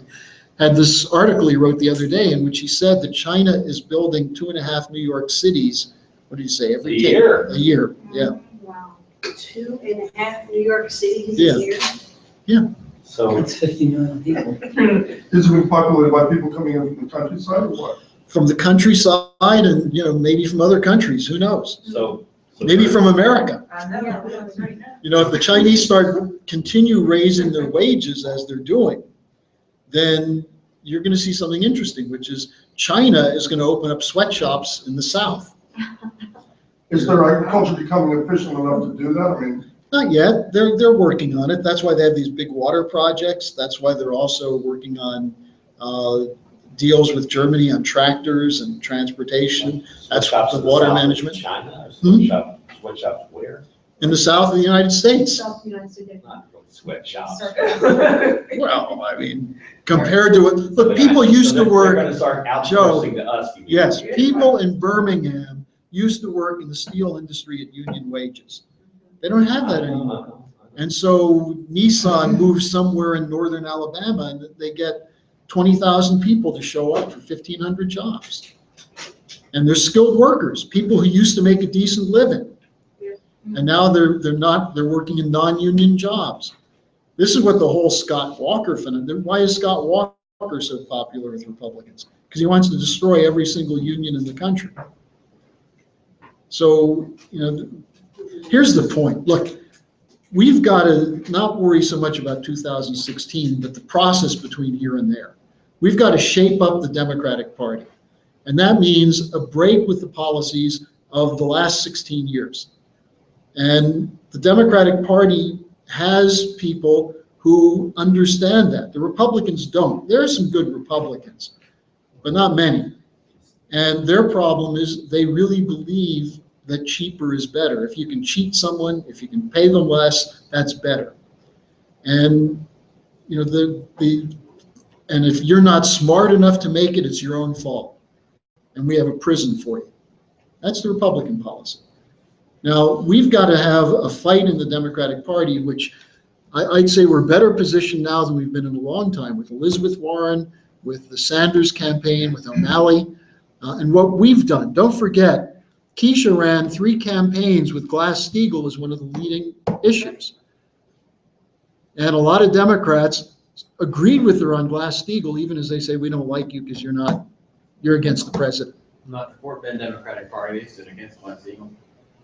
had this article he wrote the other day in which he said that China is building 2.5 New York cities, what did he say, every year? A year, yeah. Wow. 2.5 New York cities Yeah. a year? Yeah. So That's 50 million people. Is it being populated by people coming in from the countryside or what? From the countryside and, you know, maybe from other countries, who knows? So Maybe from America. I know. You know, if the Chinese continue raising their wages as they're doing, then you're going to see something interesting, which is China is going to open up sweatshops in the South. Is their agriculture becoming efficient enough to do that? I mean, Not yet. They're working on it. That's why they have these big water projects. That's why they're also working on deals with Germany on tractors and transportation. That's Sweatshops the in water south of management. China, or Hmm? sweatshops where? In the south of the United States. South United States. Not really sweatshops. Well, I mean, compared to it, look, people used to They're work, gonna start Joe, outsourcing to us. you mean? yes, people in Birmingham used to work in the steel industry at union wages. They don't have that anymore. And so Nissan moves somewhere in northern Alabama and they get 20,000 people to show up for 1,500 jobs. And they're skilled workers, people who used to make a decent living. And now they're working in non-union jobs. This is what the whole Scott Walker phenomenon, why is Scott Walker so popular with Republicans? Because he wants to destroy every single union in the country. So, here's the point. Look, we've got to not worry so much about 2016, but the process between here and there. We've got to shape up the Democratic Party. And that means a break with the policies of the last 16 years. And the Democratic Party has people who understand that. The Republicans don't. There are some good Republicans, but not many. And their problem is they really believe that cheaper is better. If you can cheat someone, if you can pay them less, that's better. And and if you're not smart enough to make it, it's your own fault. And we have a prison for you. That's the Republican policy. Now, we've got to have a fight in the Democratic Party, which I'd say we're better positioned now than we've been in a long time, with Elizabeth Warren, with the Sanders campaign, with O'Malley, and what we've done. Don't forget, Keisha ran 3 campaigns with Glass-Steagall as one of the leading issues. And a lot of Democrats agreed with her on Glass-Steagall, even as they say, we don't like you because you're against the president. Not the Fort Bend Democratic Party, they stood against Glass-Steagall.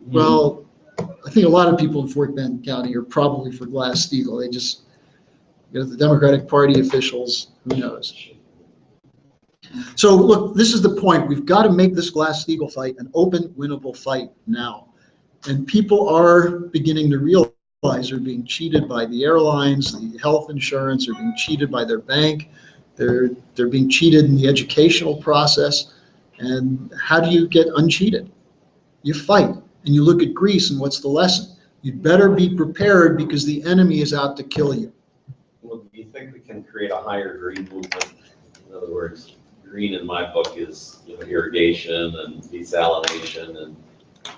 Well, I think a lot of people in Fort Bend County are probably for Glass-Steagall. They just, the Democratic Party officials, who knows? So look, this is the point. We've got to make this Glass-Steagall fight an open, winnable fight now. And people are beginning to realize they're being cheated by the airlines, the health insurance, they're being cheated by their bank, they're being cheated in the educational process. And how do you get uncheated? You fight. And you look at Greece, and what's the lesson? You'd better be prepared because the enemy is out to kill you. Well, do you think we can create a higher green movement? In other words, green in my book is irrigation and desalination and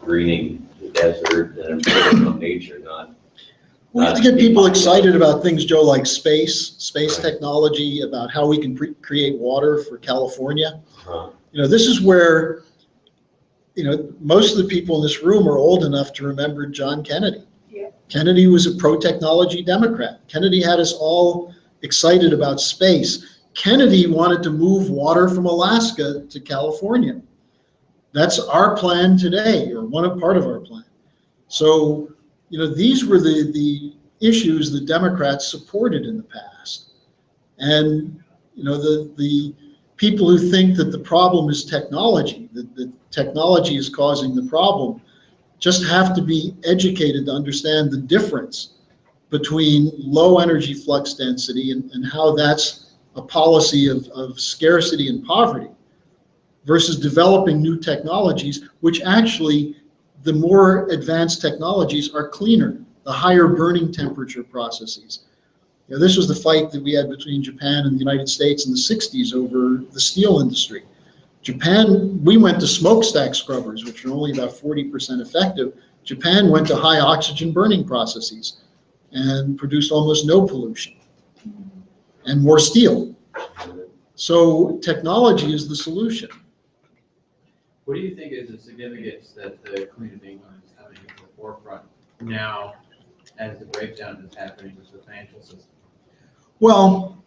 greening the desert and improving on nature, not. We have to get people excited about things, Joe, like space technology, about how we can create water for California. This is where most of the people in this room are old enough to remember John Kennedy. Yeah. Kennedy was a pro-technology Democrat. Kennedy had us all excited about space. Kennedy wanted to move water from Alaska to California. That's our plan today, or part of our plan. So, these were the issues the Democrats supported in the past. And, the people who think that the problem is technology, that technology is causing the problem, just have to be educated to understand the difference between low energy flux density and how that's a policy of scarcity and poverty versus developing new technologies, which actually, the more advanced technologies are cleaner, the higher burning temperature processes. This was the fight that we had between Japan and the United States in the 60s over the steel industry. Japan, we went to smokestack scrubbers, which are only about 40% effective. Japan went to high oxygen burning processes and produced almost no pollution and more steel. So technology is the solution. What do you think is the significance that the Queen of England is coming to the forefront now as the breakdown is happening with the financial system? Well,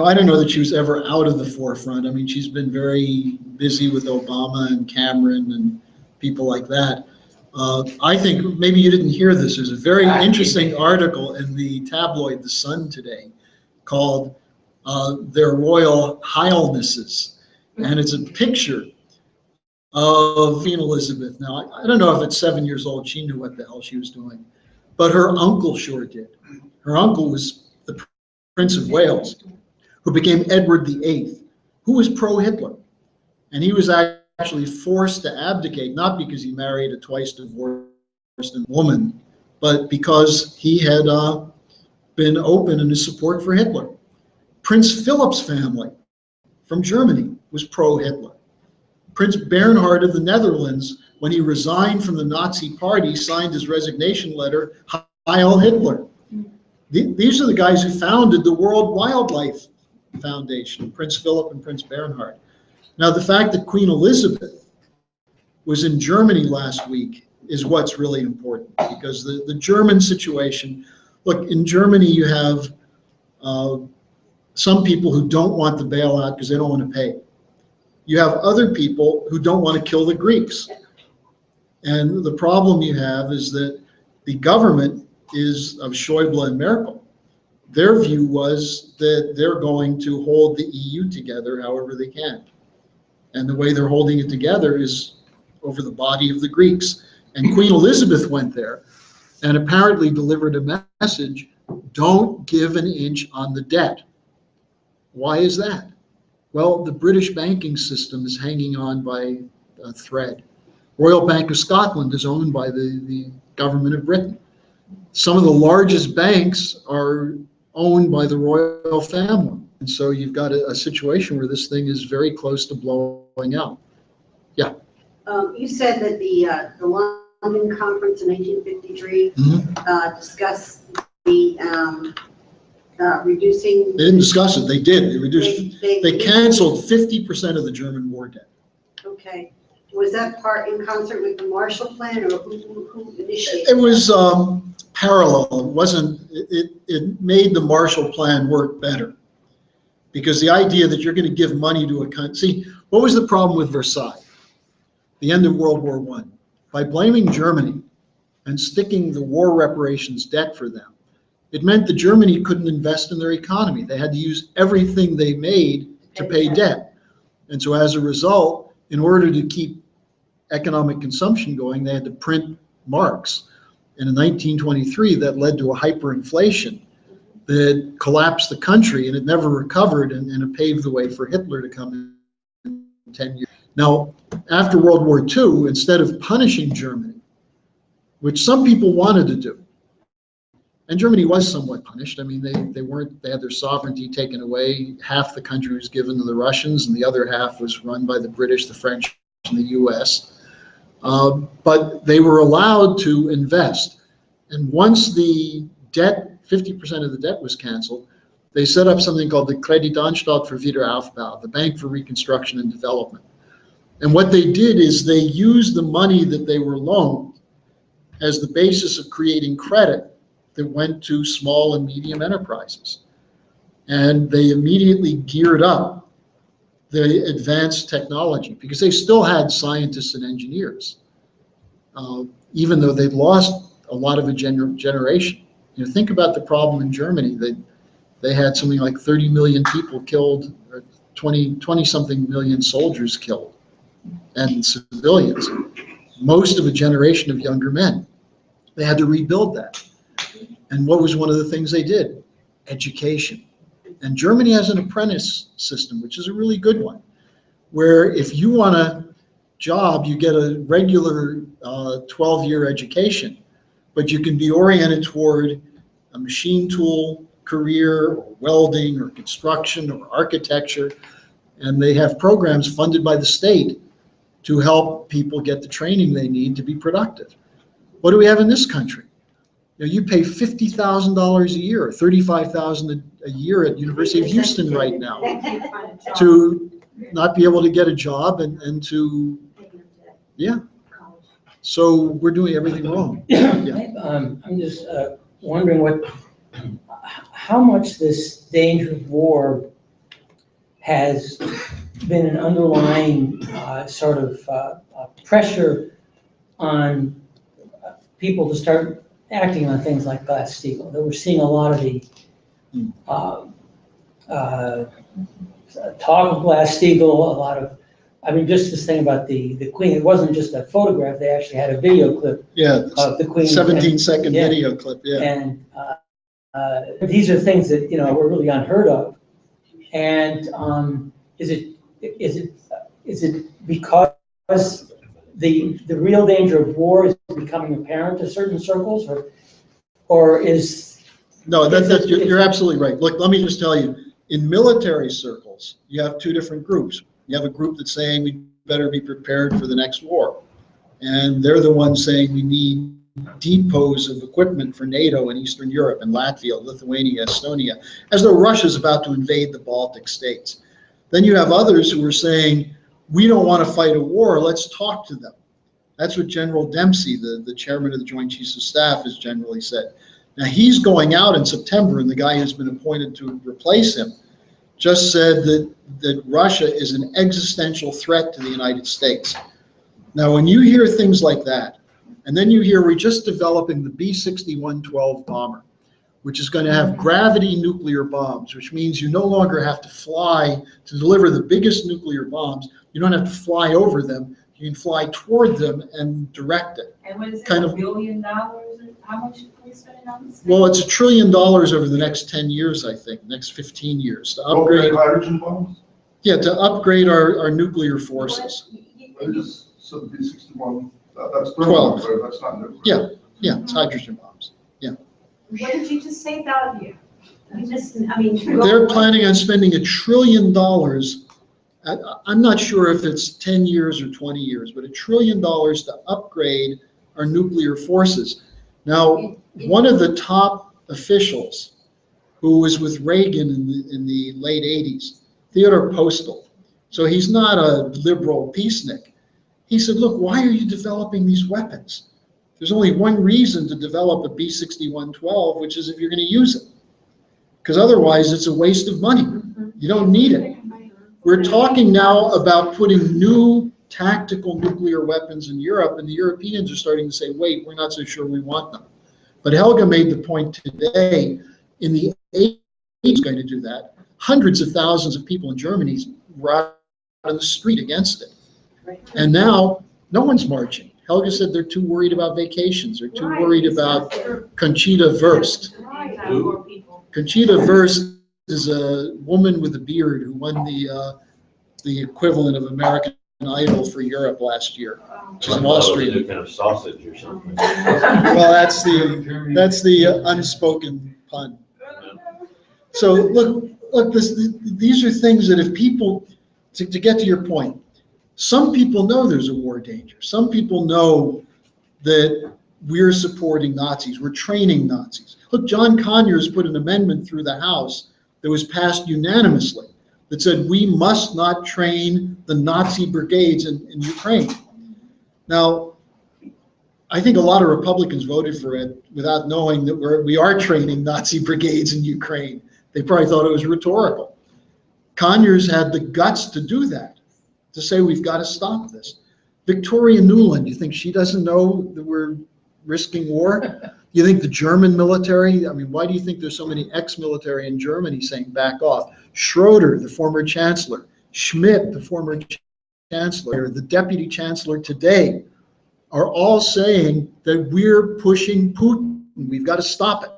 I don't know that she was ever out of the forefront. I mean, she's been very busy with Obama and Cameron and people like that. I think maybe you didn't hear this. There's a very interesting article in the tabloid The Sun today called their royal highnesses. And it's a picture of Queen Elizabeth. Now, I don't know if at 7 years old she knew what the hell she was doing, but her uncle sure did. Her uncle was the Prince of Wales, who became Edward VIII, who was pro-Hitler. And he was actually forced to abdicate, not because he married a twice divorced woman, but because he had been open in his support for Hitler. Prince Philip's family from Germany was pro-Hitler. Prince Bernhard of the Netherlands, when he resigned from the Nazi party, signed his resignation letter, Heil Hitler. These are the guys who founded the World Wildlife Foundation, Prince Philip and Prince Bernhard. Now, the fact that Queen Elizabeth was in Germany last week is what's really important, because the German situation, look, in Germany you have some people who don't want the bailout because they don't want to pay. You have other people who don't want to kill the Greeks. And the problem you have is that the government is of Schäuble and Merkel. Their view was that they're going to hold the EU together however they can. And the way they're holding it together is over the body of the Greeks. And Queen Elizabeth went there and apparently delivered a message, don't give an inch on the debt. Why is that? Well, the British banking system is hanging on by a thread. Royal Bank of Scotland is owned by the government of Britain. Some of the largest banks are owned by the royal family. And so you've got a situation where this thing is very close to blowing out. Yeah. You said that the London conference in 1853 discussed the reducing. They didn't discuss it. They did. They reduced. They canceled 50% of the German war debt. Okay. Was that part in concert with the Marshall Plan, or who initiated? It was parallel. It wasn't. It made the Marshall Plan work better, because the idea that you're going to give money to a country. See, what was the problem with Versailles? The end of World War I. By blaming Germany and sticking the war reparations debt for them, it meant that Germany couldn't invest in their economy. They had to use everything they made to pay debt. And so as a result, in order to keep economic consumption going, they had to print marks. And in 1923, that led to a hyperinflation that collapsed the country, and it never recovered, and it paved the way for Hitler to come in 10 years. Now, after World War II, instead of punishing Germany, which some people wanted to do, and Germany was somewhat punished. I mean, they had their sovereignty taken away. Half the country was given to the Russians, and the other half was run by the British, the French, and the US. But they were allowed to invest. And once the debt, 50% of the debt was canceled, they set up something called the Kreditanstalt für Wiederaufbau, the Bank for Reconstruction and Development. And what they did is they used the money that they were loaned as the basis of creating credit that went to small and medium enterprises. And they immediately geared up the advanced technology, because they still had scientists and engineers, even though they'd lost a lot of a generation. You know, think about the problem in Germany. They had something like 30 million people killed, or 20-something million soldiers killed, and civilians, most of a generation of younger men. They had to rebuild that. And what was one of the things they did? Education. And Germany has an apprentice system, which is a really good one, where if you want a job, you get a regular 12-year education, but you can be oriented toward a machine tool career, or welding, or construction, or architecture. And they have programs funded by the state to help people get the training they need to be productive. What do we have in this country? You know, you pay $50,000 a year, or $35,000 a year at University of Houston right now to not be able to get a job and to, yeah. So we're doing everything wrong. Yeah. I'm just wondering how much this danger of war has been an underlying sort of pressure on people to start acting on things like Glass-Steagall. That we're seeing a lot of the uh, talk of Glass-Steagall, a lot of, I mean, just this thing about the Queen, it wasn't just a photograph, they actually had a video clip Yeah, of the Queen. 17-second Yeah. video clip, yeah. And these are things that, were really unheard of. And is it because the real danger of war is becoming apparent to certain circles, or is? No, you're absolutely right. Look, let me just tell you, in military circles, you have two different groups. You have a group that's saying we better be prepared for the next war. And they're the ones saying we need depots of equipment for NATO in Eastern Europe and Latvia, Lithuania, Estonia, as though Russia's about to invade the Baltic states. Then you have others who are saying, we don't want to fight a war, let's talk to them. That's what General Dempsey, the chairman of the Joint Chiefs of Staff, has generally said. Now, he's going out in September, and the guy who's been appointed to replace him just said that Russia is an existential threat to the United States. Now, when you hear things like that, and then you hear we're just developing the B-61-12 bomber, which is going to have gravity nuclear bombs, which means you no longer have to fly to deliver the biggest nuclear bombs. You don't have to fly over them. You can fly toward them and direct it. And what is it, Kind of- $1 billion? How much are we spending on this? Well, it's $1 trillion over the next 10 years, I think, next 15 years to upgrade. Hydrogen bombs? Yeah, to upgrade our nuclear forces. I just said the B-61, that's 12. thermonuclear, that's not nuclear. Yeah, it's hydrogen bombs. What did you just say about you? They're planning on spending $1 trillion. I'm not sure if it's 10 years or 20 years, but $1 trillion to upgrade our nuclear forces. Now, one of the top officials who was with Reagan in the late 80s, Theodore Postal, so he's not a liberal peacenik. He said, look, why are you developing these weapons? There's only one reason to develop a B-61-12, which is if you're going to use it. Because otherwise, it's a waste of money. You don't need it. We're talking now about putting new tactical nuclear weapons in Europe, and the Europeans are starting to say, wait, we're not so sure we want them. But Helga made the point today, in the 80s, going to do that. Hundreds of thousands of people in Germany were out on the street against it. And now, no one's marching. Helga said they're too worried about vacations. They're too worried about Conchita Wurst. Conchita Wurst is a woman with a beard who won the equivalent of American Idol for Europe last year. She's an Austrian. Some kind of sausage or something. Well, that's the unspoken pun. So look, these are things that if people, to get to your point, some people know there's a war danger. Some people know that we're supporting Nazis. We're training Nazis. Look, John Conyers put an amendment through the House that was passed unanimously that said we must not train the Nazi brigades in Ukraine. Now, I think a lot of Republicans voted for it without knowing that we are training Nazi brigades in Ukraine. They probably thought it was rhetorical. Conyers had the guts to do that, to say we've got to stop this. Victoria Nuland, you think she doesn't know that we're risking war? You think the German military, I mean, why do you think there's so many ex-military in Germany saying back off? Schroeder, the former chancellor, Schmidt, the former chancellor, the deputy chancellor today, are all saying that we're pushing Putin. We've got to stop it.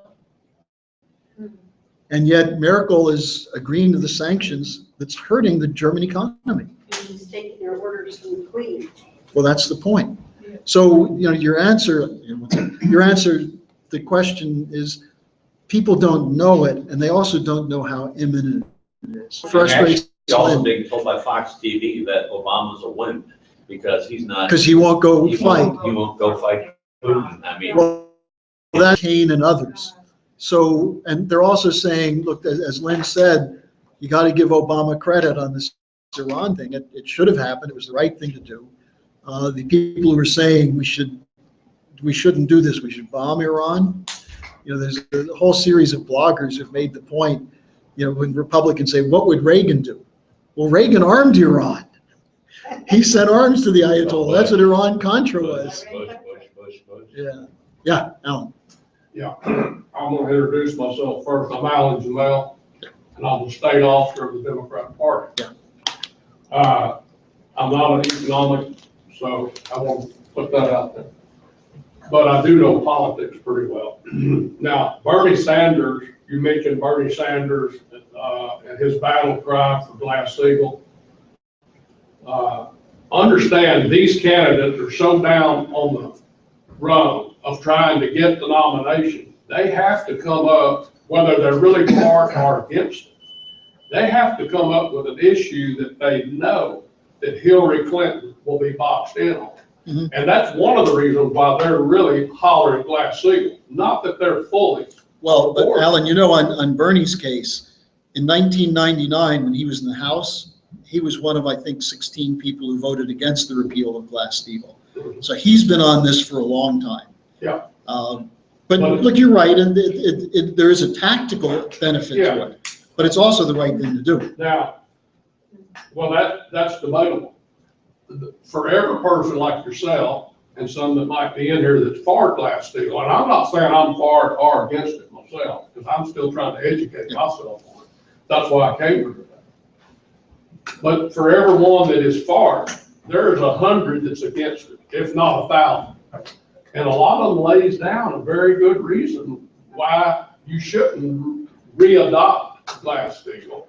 And yet Merkel is agreeing to the sanctions that's hurting the German economy. She's taking their orders from the Queen. Well, that's the point. So, your answer, the question is, people don't know it, and they also don't know how imminent it is. Frustrates He's also Lynn, being told by Fox TV that Obama's a wimp because he's not. because he won't go fight. He won't go fight Putin. I mean. Well, that's Kane and others. So, and they're also saying, look, as Lynn said, you got to give Obama credit on this Iran thing. It should have happened. It was the right thing to do. The people who are saying we shouldn't do this, we should bomb Iran. There's a whole series of bloggers who've made the point, when Republicans say, what would Reagan do? Well, Reagan armed Iran. He sent arms to the Ayatollah. That's what Iran-Contra was. Bush. Yeah, Alan. Yeah, I'm gonna introduce myself first. I'm Alan Jamel. and I'm a state officer of the Democrat Party. I'm not an economic, so I won't put that out there. But I do know politics pretty well. Now, Bernie Sanders, you mentioned Bernie Sanders and his battle cry for Glass-Steagall. Understand these candidates are so down on the road of trying to get the nomination, they have to come up, whether they're really for or against it, they have to come up with an issue that they know that Hillary Clinton will be boxed in on. Mhm. And that's one of the reasons why they're really hollering Glass-Steagall, not that they're fully. Well, but Alan, on Bernie's case, in 1999, when he was in the House, he was one of, I think, 16 people who voted against the repeal of Glass-Steagall. So he's been on this for a long time. Yeah. But look, you're right, and there is a tactical benefit Yeah. to it, but it's also the right thing to do. Now, well, that's debatable. For every person like yourself and some that might be in here that's for Glass-Steagall, and I'm not saying I'm for or against it myself, because I'm still trying to educate myself on it. That's why I came here today. But for everyone that is for, there's 100 that's against it, if not 1,000. And a lot of them lays down a very good reason why you shouldn't re-adopt Glass-Steagall.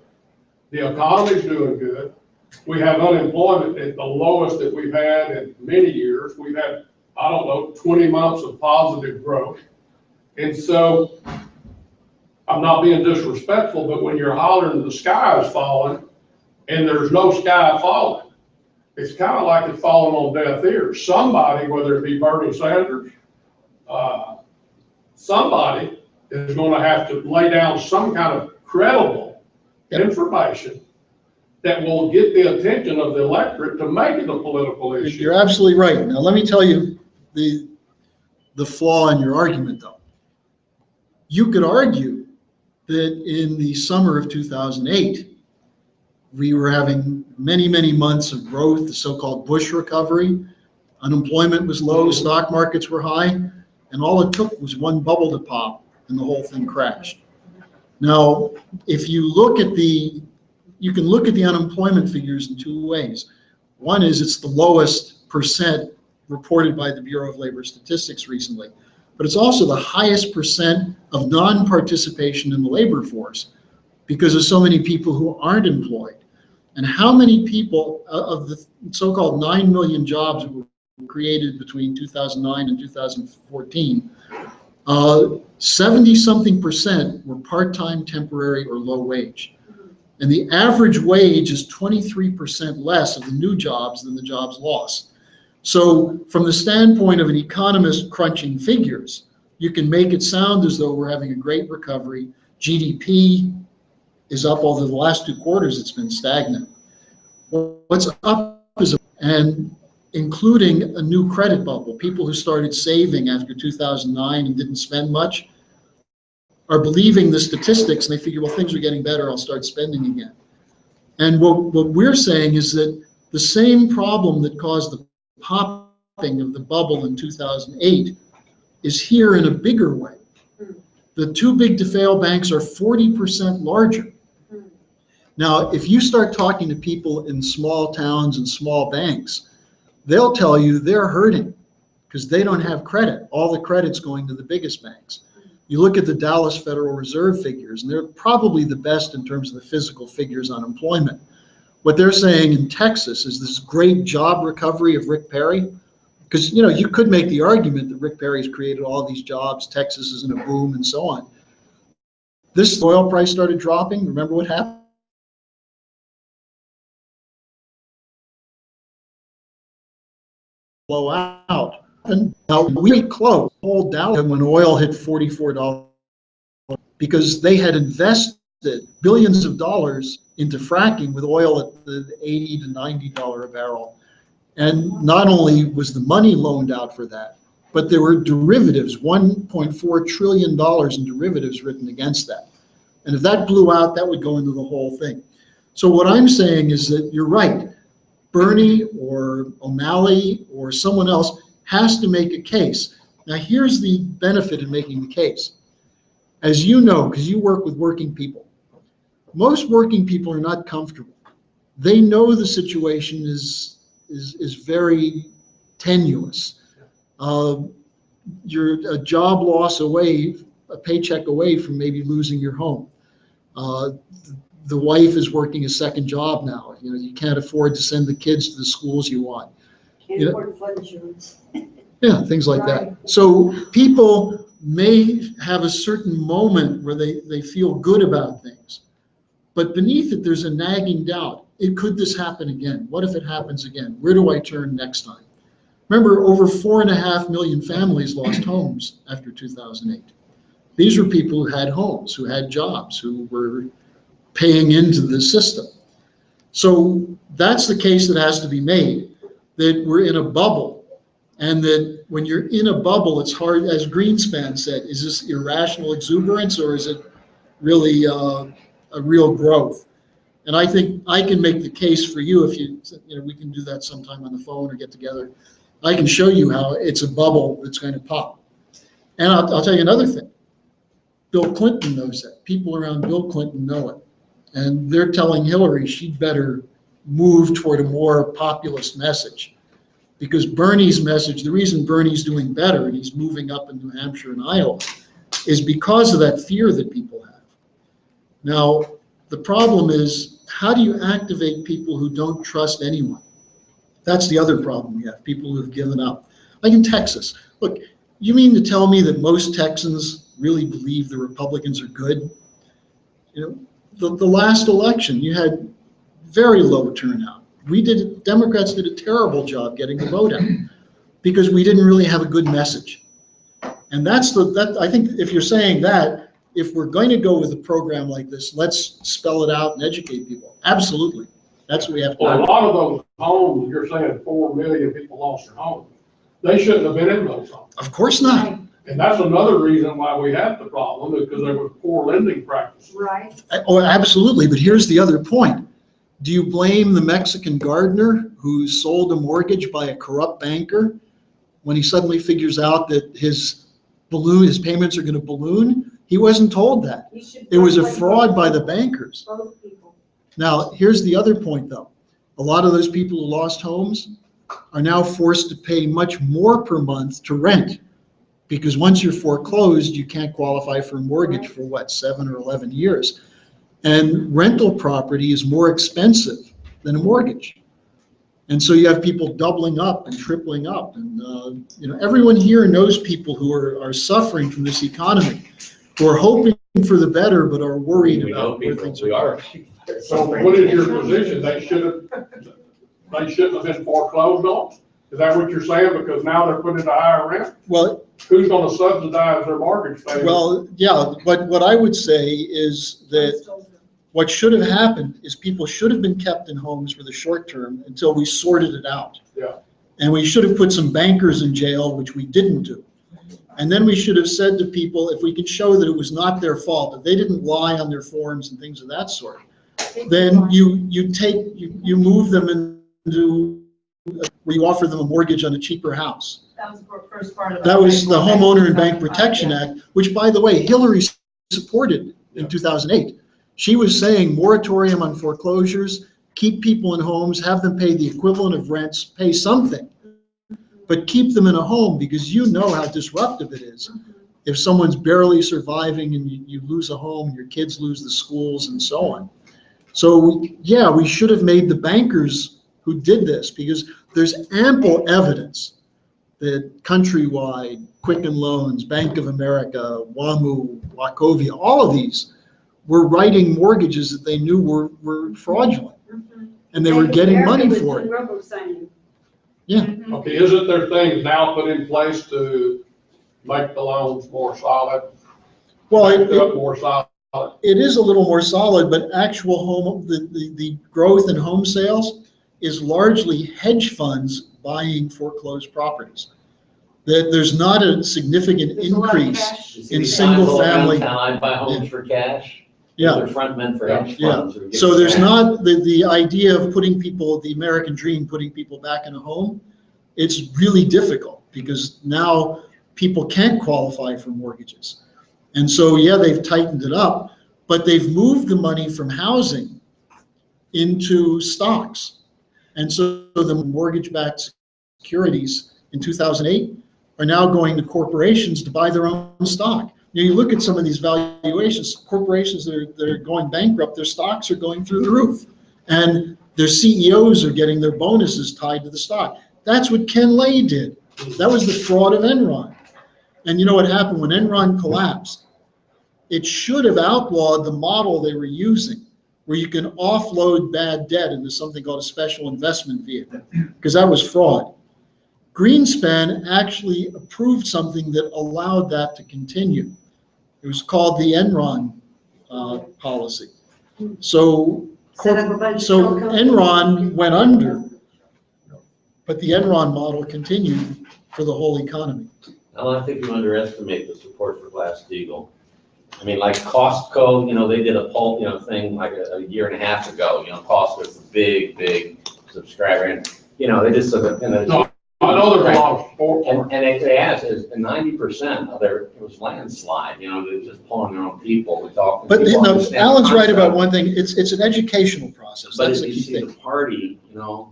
The economy's doing good. We have unemployment at the lowest that we've had in many years. We've had, 20 months of positive growth. And so, I'm not being disrespectful, but when you're hollering the sky is falling and there's no sky falling, it's kind of like it's falling on deaf ears. Somebody, whether it be Bernie Sanders, somebody is going to have to lay down some kind of credible information that will get the attention of the electorate to make it a political issue. You're absolutely right. Now, let me tell you the flaw in your argument, though. You could argue that in the summer of 2008, we were having many, many months of growth, the so-called Bush recovery. Unemployment was low, stock markets were high, and all it took was one bubble to pop, and the whole thing crashed. Now, if you look at you can look at the unemployment figures in two ways. One is it's the lowest percent reported by the Bureau of Labor Statistics recently, but it's also the highest percent of non-participation in the labor force because of so many people who aren't employed. And how many people of the so-called 9 million jobs that were created between 2009 and 2014, 70-something% were part-time, temporary, or low wage. And the average wage is 23% less of the new jobs than the jobs lost. So from the standpoint of an economist crunching figures, you can make it sound as though we're having a great recovery. GDP is up, although the last 2 quarters it's been stagnant. What's up is, and including a new credit bubble, people who started saving after 2009 and didn't spend much are believing the statistics, and they figure, well, things are getting better, I'll start spending again. And what we're saying is that the same problem that caused the popping of the bubble in 2008 is here in a bigger way. The too big to fail banks are 40% larger. Now, if you start talking to people in small towns and small banks, they'll tell you they're hurting because they don't have credit. All the credit's going to the biggest banks. You look at the Dallas Federal Reserve figures, and they're probably the best in terms of the physical figures on employment. What they're saying in Texas is this great job recovery of Rick Perry, because you could make the argument that Rick Perry's created all these jobs, Texas is in a boom, and so on. This oil price started dropping. Remember what happened? Blow out. And now we closed whole down when oil hit $44 because they had invested billions of dollars into fracking with oil at the $80 to $90 a barrel. And not only was the money loaned out for that, but there were derivatives, $1.4 trillion in derivatives written against that. And if that blew out, that would go into the whole thing. So what I'm saying is that you're right. Bernie or O'Malley or someone else has to make a case. Now, here's the benefit in making the case. As you know, because you work with working people, most working people are not comfortable. They know the situation is very tenuous. You're a job loss away, a paycheck away from maybe losing your home. The wife is working a second job now. You know, you can't afford to send the kids to the schools you want. Can't Yeah. afford flood insurance. Yeah, things like that. So people may have a certain moment where they feel good about things. But beneath it, there's a nagging doubt. Could this happen again? What if it happens again? Where do I turn next time? Remember, over 4.5 million families lost homes after 2008. These were people who had homes, who had jobs, who were paying into the system. So that's the case that has to be made, that we're in a bubble. And that when you're in a bubble, it's hard, as Greenspan said, is this irrational exuberance or is it really a real growth? And I think I can make the case for you if you know, we can do that sometime on the phone or get together. I can show you how it's a bubble that's going to pop. And I'll tell you another thing. Bill Clinton knows that. People around Bill Clinton know it. And they're telling Hillary she'd better move toward a more populist message. Because Bernie's message, the reason Bernie's doing better and he's moving up in New Hampshire and Iowa is because of that fear that people have. Now, the problem is, how do you activate people who don't trust anyone? That's the other problem we have, people who have given up. Like in Texas. Look, you mean to tell me that most Texans really believe the Republicans are good? You know, the last election, you had very low turnout. Democrats did a terrible job getting the vote out because we didn't really have a good message. And I think if you're saying that, if we're going to go with a program like this, let's spell it out and educate people. Absolutely. That's what we have to do. Well, a lot of those homes, you're saying 4 million people lost their homes. They shouldn't have been in those homes. Of course not. And that's another reason why we have the problem, is because there was poor lending practices. Right. Oh, absolutely. But here's the other point. Do you blame the Mexican gardener who sold a mortgage by a corrupt banker when he suddenly figures out that his payments are going to balloon? He wasn't told that. It was a fraud by the bankers. Both people. Now, here's the other point, though. A lot of those people who lost homes are now forced to pay much more per month to rent, because once you're foreclosed, you can't qualify for a mortgage for what, 7 or 11 years. And rental property is more expensive than a mortgage. And so you have people doubling up and tripling up. And you know, everyone here knows people who are suffering from this economy, who are hoping for the better, but are worried about where things are going. So what is your position? They shouldn't have been foreclosed on? Is that what you're saying? Because now they're putting it a higher rent? Well, Who's going to subsidize their mortgage payment? well, yeah, but what I would say is that what should have happened is people should have been kept in homes for the short term until we sorted it out. Yeah. And we should have put some bankers in jail, which we didn't do. And then we should have said to people, if we could show that it was not their fault, that they didn't lie on their forms and things of that sort, then you move them into where you offer them a mortgage on a cheaper house. That was the first part of That was the Homeowner and Bank Protection Act, which, by the way, Hillary supported in 2008. She was saying moratorium on foreclosures, keep people in homes, have them pay the equivalent of rents, pay something, but keep them in a home, because you know how disruptive it is. If someone's barely surviving and you lose a home, your kids lose the schools and so on. So yeah, we should have made the bankers who did this, because there's ample evidence that Countrywide, Quicken Loans, Bank of America, WAMU, Wachovia, all of these were writing mortgages that they knew were fraudulent. And they were getting money for it. Yeah. Okay, isn't there things now put in place to make the loans more solid? Well, More solid? it is a little more solid, but actual home, the growth in home sales is largely hedge funds buying foreclosed properties. That there's not a significant increase in single family. I buy homes for cash. Yeah. They're front men for hedge funds. who get So there's cash. not the idea of putting people, the American dream, putting people back in a home. It's really difficult because now people can't qualify for mortgages. And so, yeah, they've tightened it up, but they've moved the money from housing into stocks. And so the mortgage-backed securities in 2008 are now going to corporations to buy their own stock. You look at some of these valuations, corporations that are going bankrupt, their stocks are going through the roof. And their CEOs are getting their bonuses tied to the stock. That's what Ken Lay did. That was the fraud of Enron. And you know what happened when Enron collapsed? It should have outlawed the model they were using, where you can offload bad debt into something called a special investment vehicle, because that was fraud. Greenspan actually approved something that allowed that to continue. It was called the Enron policy. So Set up a bunch of So telco- Enron went under, but the Enron model continued for the whole economy. Well, I think you underestimate the support for Glass-Steagall. I mean, like Costco, they did a poll, thing like a year and a half ago. Costco's a big subscriber, and they just sort of. No, I know there's a lot of support for it. And they asked, 90% of it was landslide. They're just pulling their own people. We talked. But people understand Alan's the right about concept. one thing. It's an educational process. But That's if the you key see thing. the party,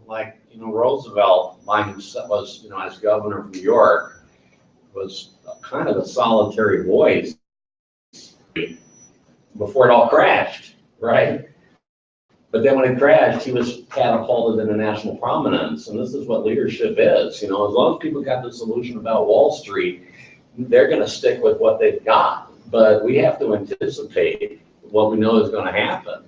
like, Roosevelt, was, as governor of New York, was kind of a solitary voice before it all crashed, right? But then when it crashed, he was catapulted into national prominence, and this is what leadership is. As long as people got this illusion about Wall Street, they're going to stick with what they've got. But we have to anticipate what we know is going to happen.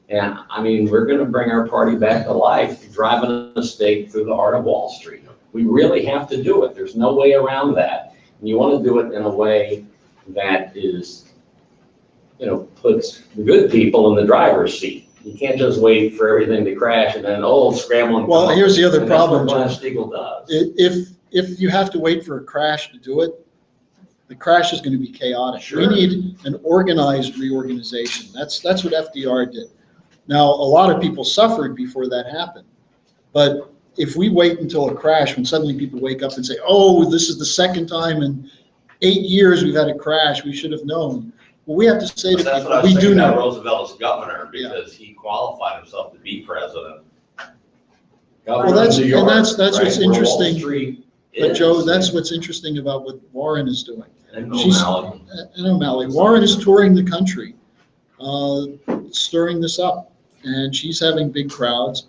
And I mean, we're going to bring our party back to life, driving a stake through the heart of Wall Street. We really have to do it. There's no way around that. And you want to do it in a way that is, puts good people in the driver's seat. You can't just wait for everything to crash and then, scrambling. Well, here's the other problem, That's John. what Glass-Steagall does. If you have to wait for a crash to do it, the crash is going to be chaotic. Sure. We need an organized reorganization. That's what FDR did. Now, a lot of people suffered before that happened. But if we wait until a crash, when suddenly people wake up and say, this is the second time in 8 years we've had a crash, we should have known. Well, we have to say to That's people, what I was we do saying about know. Roosevelt as governor, because he qualified himself to be president. Well, that's Governor of New what's York, right, where Wall interesting. Street But is. Joe, that's what's interesting about what Warren is doing. And She's- O'Malley. And O'Malley. Warren is touring the country, stirring this up, and she's having big crowds.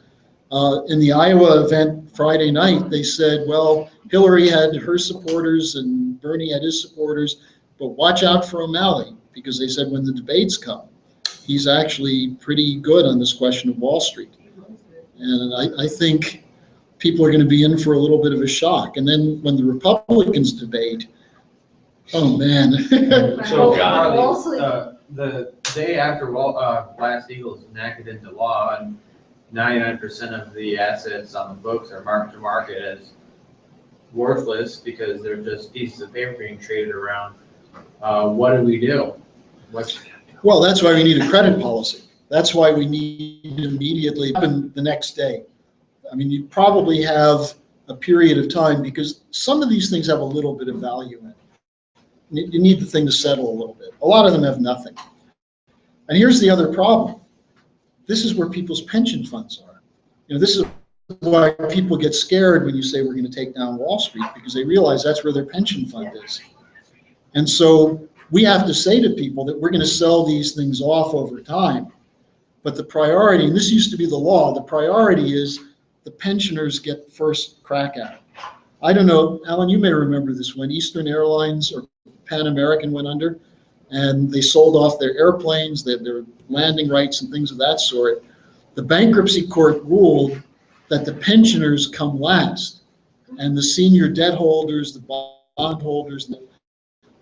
In the Iowa event Friday night, they said, well, Hillary had her supporters and Bernie had his supporters, but watch out for O'Malley, because they said when the debates come, he's actually pretty good on this question of Wall Street. And I think people are going to be in for a little bit of a shock. And then when the Republicans debate, oh, man. So, God. Also- The day after Glass-Steagall is enacted into law and 99% of the assets on the books are marked to market as worthless because they're just pieces of paper being traded around, what do we do? Well, that's why we need a credit policy. That's why we need immediately, the next day. I mean, you probably have a period of time because some of these things have a little bit of value in it. You need the thing to settle a little bit. A lot of them have nothing. And here's the other problem. This is where people's pension funds are. This is why people get scared when you say we're going to take down Wall Street, because they realize that's where their pension fund is. And so we have to say to people that we're going to sell these things off over time. But the priority, and this used to be the law, the priority is the pensioners get first crack at it. I don't know, Alan, you may remember this, when Eastern Airlines or Pan American went under and they sold off their airplanes, their landing rights and things of that sort. The bankruptcy court ruled that the pensioners come last and the senior debt holders, the bond holders,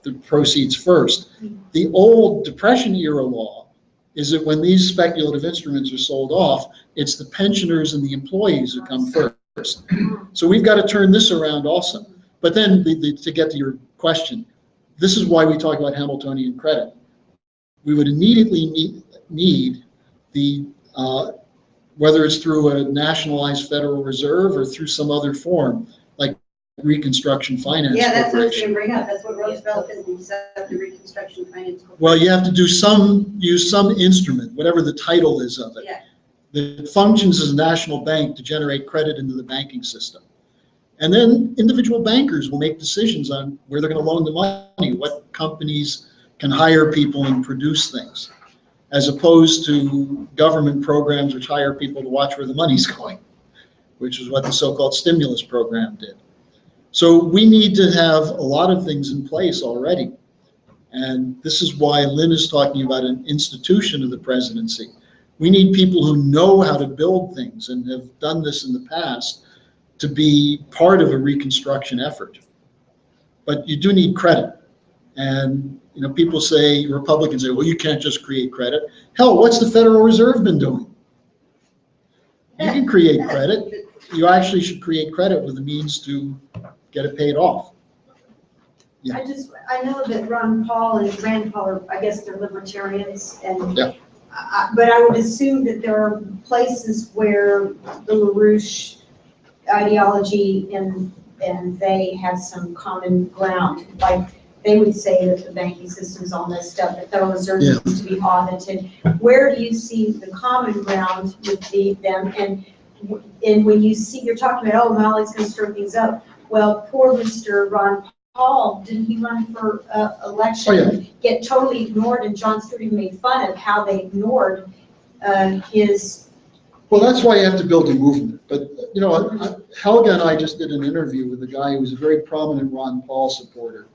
the proceeds first. The old Depression era law is that when these speculative instruments are sold off, it's the pensioners and the employees who come first. So we've got to turn this around also. But then to get to your question, this is why we talk about Hamiltonian credit. We would immediately need the, whether it's through a nationalized Federal Reserve or through some other form, like Reconstruction Finance Yeah, that's what I was Corporation. gonna bring up, that's what Roosevelt did, he set up the Reconstruction Finance Corporation. Well, you have to use some instrument, whatever the title is of it. Yeah. That functions as a national bank to generate credit into the banking system. And then individual bankers will make decisions on where they're going to loan the money, what companies can hire people and produce things, as opposed to government programs which hire people to watch where the money's going, which is what the so-called stimulus program did. So we need to have a lot of things in place already. And this is why Lynn is talking about an institution of the presidency. We need people who know how to build things and have done this in the past to be part of a reconstruction effort. But you do need credit. And people say, Republicans say, well, you can't just create credit. Hell, what's the Federal Reserve been doing? You can create credit. You actually should create credit with the means to get it paid off. Yeah. I know that Ron Paul and Rand Paul are, I guess they're libertarians, and Yeah. But I would assume that there are places where the LaRouche ideology and they have some common ground. Like they would say that the banking system's all messed up, the Federal Reserve needs to be audited. Where do you see the common ground with them? And when you're talking about, oh, Molly's going to stir things up. Well, poor Mr. Ron Paul, didn't he run for election? Oh, yeah. Get totally ignored, and Jon Stewart even made fun of how they ignored his. Well, that's why you have to build a movement. But, Helga and I just did an interview with a guy who was a very prominent Ron Paul supporter,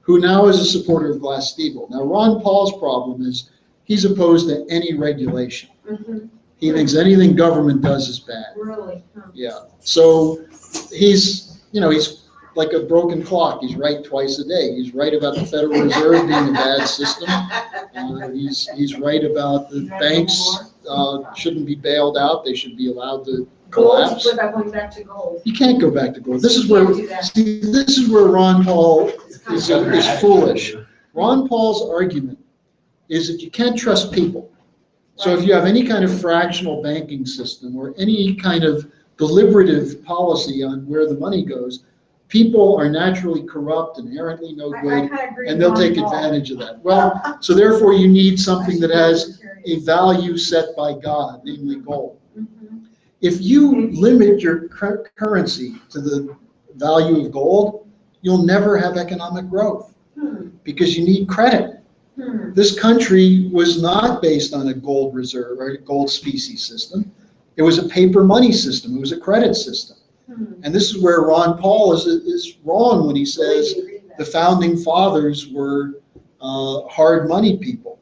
who now is a supporter of Glass-Steagall. Now, Ron Paul's problem is he's opposed to any regulation. Mm-hmm. He thinks anything government does is bad. Really? Yeah. So he's like a broken clock. He's right twice a day. He's right about the Federal Reserve being a bad system. He's right about the banks shouldn't be bailed out. They should be allowed to collapse. Gold, but going back to gold. You can't go back to gold. This is where Ron Paul is foolish. Ron Paul's argument is that you can't trust people. So if you have any kind of fractional banking system or any kind of deliberative policy on where the money goes, people are naturally corrupt, inherently no good, and they'll take advantage of that. Well, so therefore you need something that has a value set by God, namely gold. If you limit your currency to the value of gold, you'll never have economic growth because you need credit. This country was not based on a gold reserve or a gold specie system. It was a paper money system. It was a credit system. And this is where Ron Paul is wrong when he says the founding fathers were hard money people.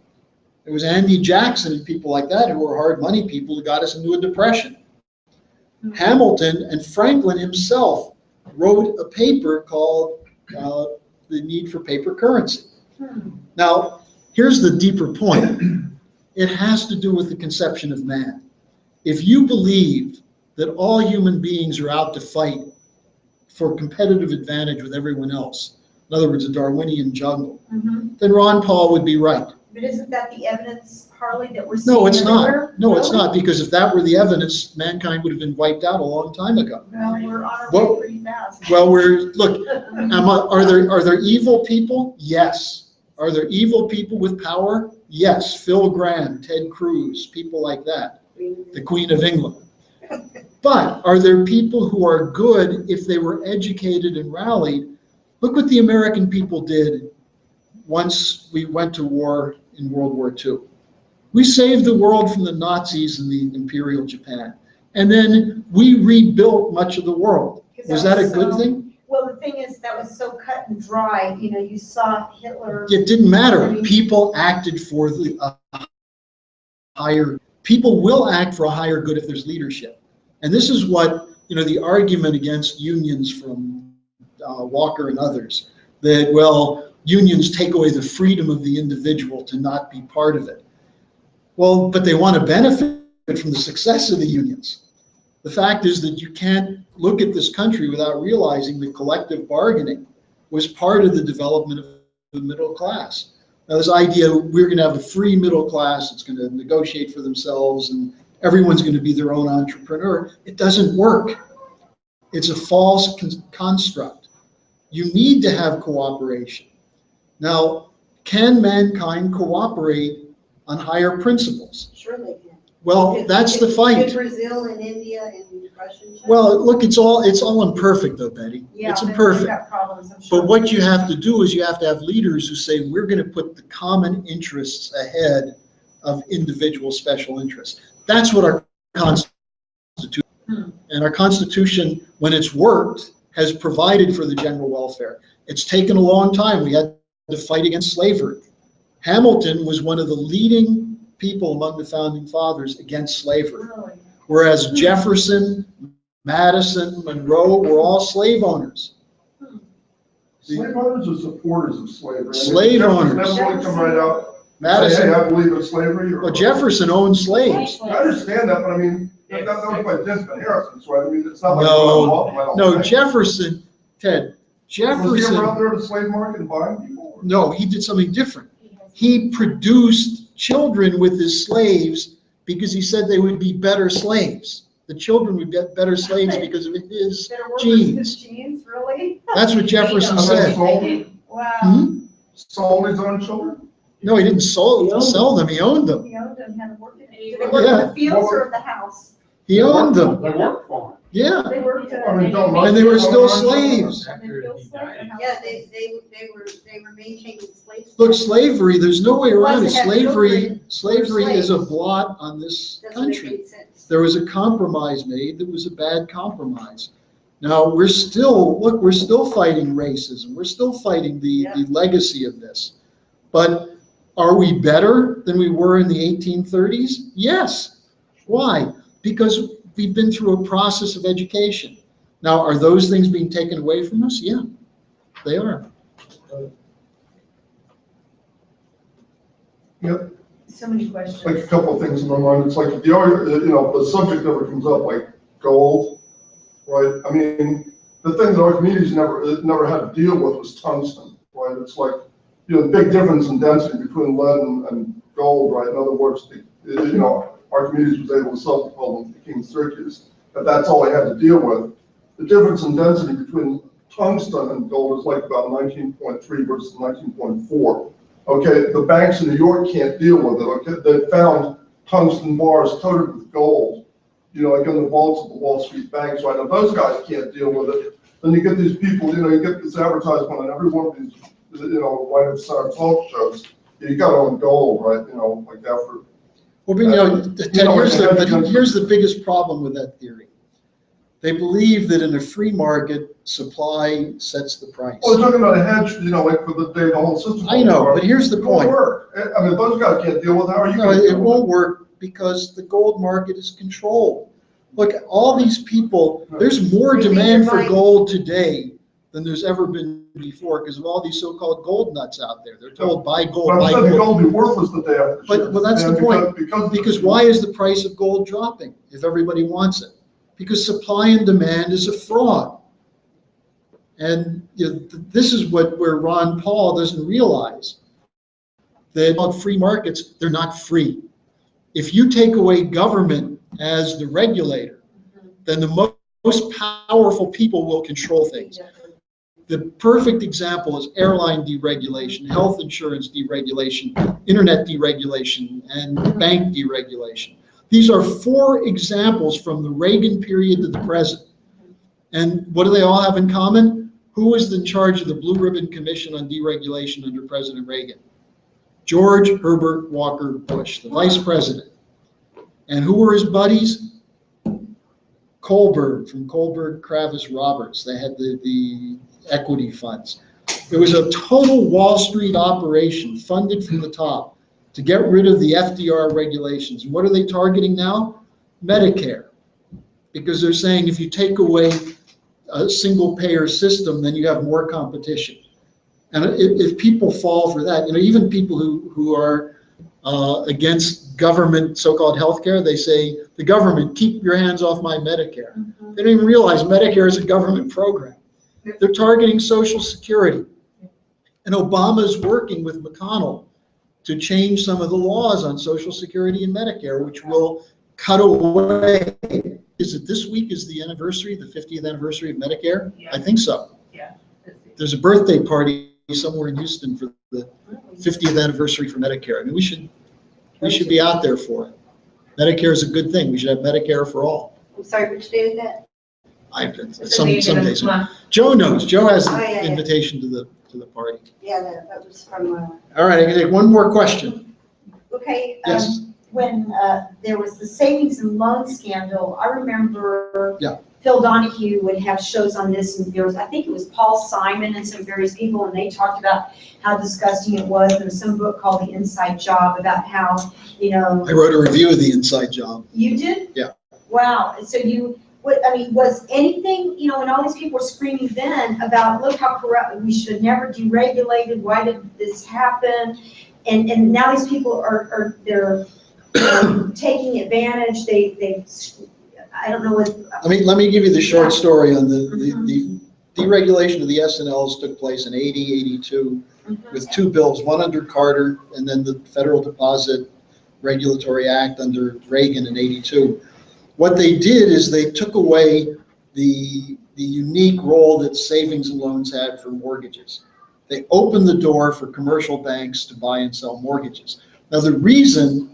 It was Andy Jackson and people like that who were hard money people who got us into a depression. Hamilton and Franklin himself wrote a paper called The Need for Paper Currency. Now, here's the deeper point. It has to do with the conception of man. If you believed that all human beings are out to fight for competitive advantage with everyone else, in other words, a Darwinian jungle, then Ron Paul would be right. But isn't that the evidence, Harley, that we're seeing No, it's everywhere? not. No, it's not, because if that were the evidence, mankind would have been wiped out a long time ago. Well, we're on our Well- way pretty fast. Well, are there evil people? Yes. Are there evil people with power? Yes. Phil Gramm, Ted Cruz, people like that, the Queen of England. But are there people who are good if they were educated and rallied? Look what the American people did once we went to war in World War II. We saved the world from the Nazis and the Imperial Japan. And then we rebuilt much of the world. Was that a good thing? Well, the thing is, that was so cut and dry. You saw Hitler. It didn't matter. People acted for the higher. People will act for a higher good if there's leadership. And this is what, the argument against unions from Walker and others, that, well, unions take away the freedom of the individual to not be part of it. Well, but they want to benefit from the success of the unions. The fact is that you can't look at this country without realizing that collective bargaining was part of the development of the middle class. Now, this idea we're going to have a free middle class that's going to negotiate for themselves and everyone's going to be their own entrepreneur, it doesn't work. It's a false construct. You need to have cooperation. Now, can mankind cooperate on higher principles? Sure they can. Well, that's the fight. Did Brazil and India and Russia and China? Well, look, it's all imperfect though, Betty. Yeah, It's they've imperfect. got problems, I'm sure. But what you have to do is you have to have leaders who say, we're going to put the common interests ahead of individual special interests. That's what our Constitution, and our Constitution, when it's worked, has provided for the general welfare. It's taken a long time. We had to fight against slavery. Hamilton was one of the leading people among the founding fathers against slavery, Really? whereas Jefferson, Madison, Monroe were all slave owners. Slave owners or supporters of slavery? I mean, Slave Jefferson owners. never really come right out and say, Madison, hey, I believe in slavery. Or, well, Jefferson owned slaves. I understand that, but I mean, that was by Desmond Harrison, so I mean, it's not like. No, Jefferson, Ted, Was he ever out Jefferson, there at the slave market and buying people? no, he did something different. He produced children with his slaves because he said they would be better slaves. The children would get better slaves because of his Better workers genes. with genes, really? That's what Jefferson And then said. Wow. sold his own children? No, he didn't sell them, he owned them. He owned them, had to work in. Did they work in the fields or the house? He owned them, They worked for him. yeah, They worked in. I mean, don't and they were still slaves. After he died. Yeah, they were maintaining slaves. Look, slavery, there's no way around it. Plus they had Slavery children is a slaves. blot on this Doesn't make country. any sense. There was a compromise made that was a bad compromise. Now, we're still fighting racism. We're still fighting the legacy of this. But are we better than we were in the 1830s? Yes. Why? Because we've been through a process of education. Now, are those things being taken away from us? Yeah, they are. Yep. So many questions. Like a couple of things in my mind. It's like the subject never comes up, like gold, right? I mean, the thing that Archimedes never had to deal with was tungsten, right? It's like, the big difference in density between lead and gold, right? In other words, Archimedes was able to solve the problem of the King's Syracuse, but that's all he had to deal with. The difference in density between tungsten and gold is like about 19.3 versus 19.4. Okay, the banks in New York can't deal with it. Okay, they found tungsten bars coated with gold, like in the vaults of the Wall Street banks. Right now, those guys can't deal with it. Then you get these people, you get this advertisement on every one of these, White House Center talk shows. You got it on gold, right? Like after. Well, but here's the biggest problem with that theory. They believe that in a free market, supply sets the price. Well, they're talking about a hedge, like for the day the whole system. I know, but here's the It won't point. work. I mean, those guys can't deal with it. How are you No, going to it deal with won't work because the gold market is controlled. Look, all these people, there's more Maybe demand you're for right. gold today than there's ever been before because of all these so-called gold nuts out there. They're told buy gold, But buy I'm saying the gold. gold will be worthless the day after. But that's the point. Because Because why is the price of gold dropping if everybody wants it? Because supply and demand is a fraud. And this is where Ron Paul doesn't realize that on free markets, they're not free. If you take away government as the regulator, then the most powerful people will control things. The perfect example is airline deregulation, health insurance deregulation, internet deregulation, and bank deregulation. These are 4 examples from the Reagan period to the present. And what do they all have in common? Who was in charge of the Blue Ribbon Commission on Deregulation under President Reagan? George Herbert Walker Bush, the vice president. And who were his buddies? Kohlberg, from Kohlberg, Kravis, Roberts. They had the equity funds. It was a total Wall Street operation funded from the top to get rid of the FDR regulations. What are they targeting now? Medicare. Because they're saying if you take away a single payer system, then you have more competition. And if people fall for that, even people who are against government so-called healthcare, they say, the government, keep your hands off my Medicare. They don't even realize Medicare is a government program. They're targeting Social Security. And Obama's working with McConnell to change some of the laws on Social Security and Medicare, which will cut away is it this week is the anniversary, the 50th anniversary of Medicare? Yeah. I think so. Yeah. There's a birthday party somewhere in Houston for the 50th anniversary for Medicare. I mean, we should be out there for it. Medicare is a good thing. We should have Medicare for all. I'm sorry, which day is that? Some days. Joe knows. Joe has Oh, an yeah, yeah. invitation to the party. Yeah, that was from, All right, I can take one more question. okay. Yes. When there was the savings and loan scandal, I remember Yeah. Phil Donahue would have shows on this, and there was, I think it was Paul Simon and some various people, and they talked about how disgusting it was. There was some book called The Inside Job about how, you know. I wrote a review of The Inside Job. You did? Yeah. Wow, and so was anything, you know, when all these people were screaming then about, look how corrupt, we should have never deregulated, why did this happen? And now these people they're taking advantage, I don't know what. Let me give you the short story on the Mhm. deregulation of the S&Ls took place in 82 with two bills, one under Carter and then the Federal Deposit Regulatory Act under Reagan in 82. What they did is they took away the unique role that savings and loans had for mortgages. They opened the door for commercial banks to buy and sell mortgages. Now, the reason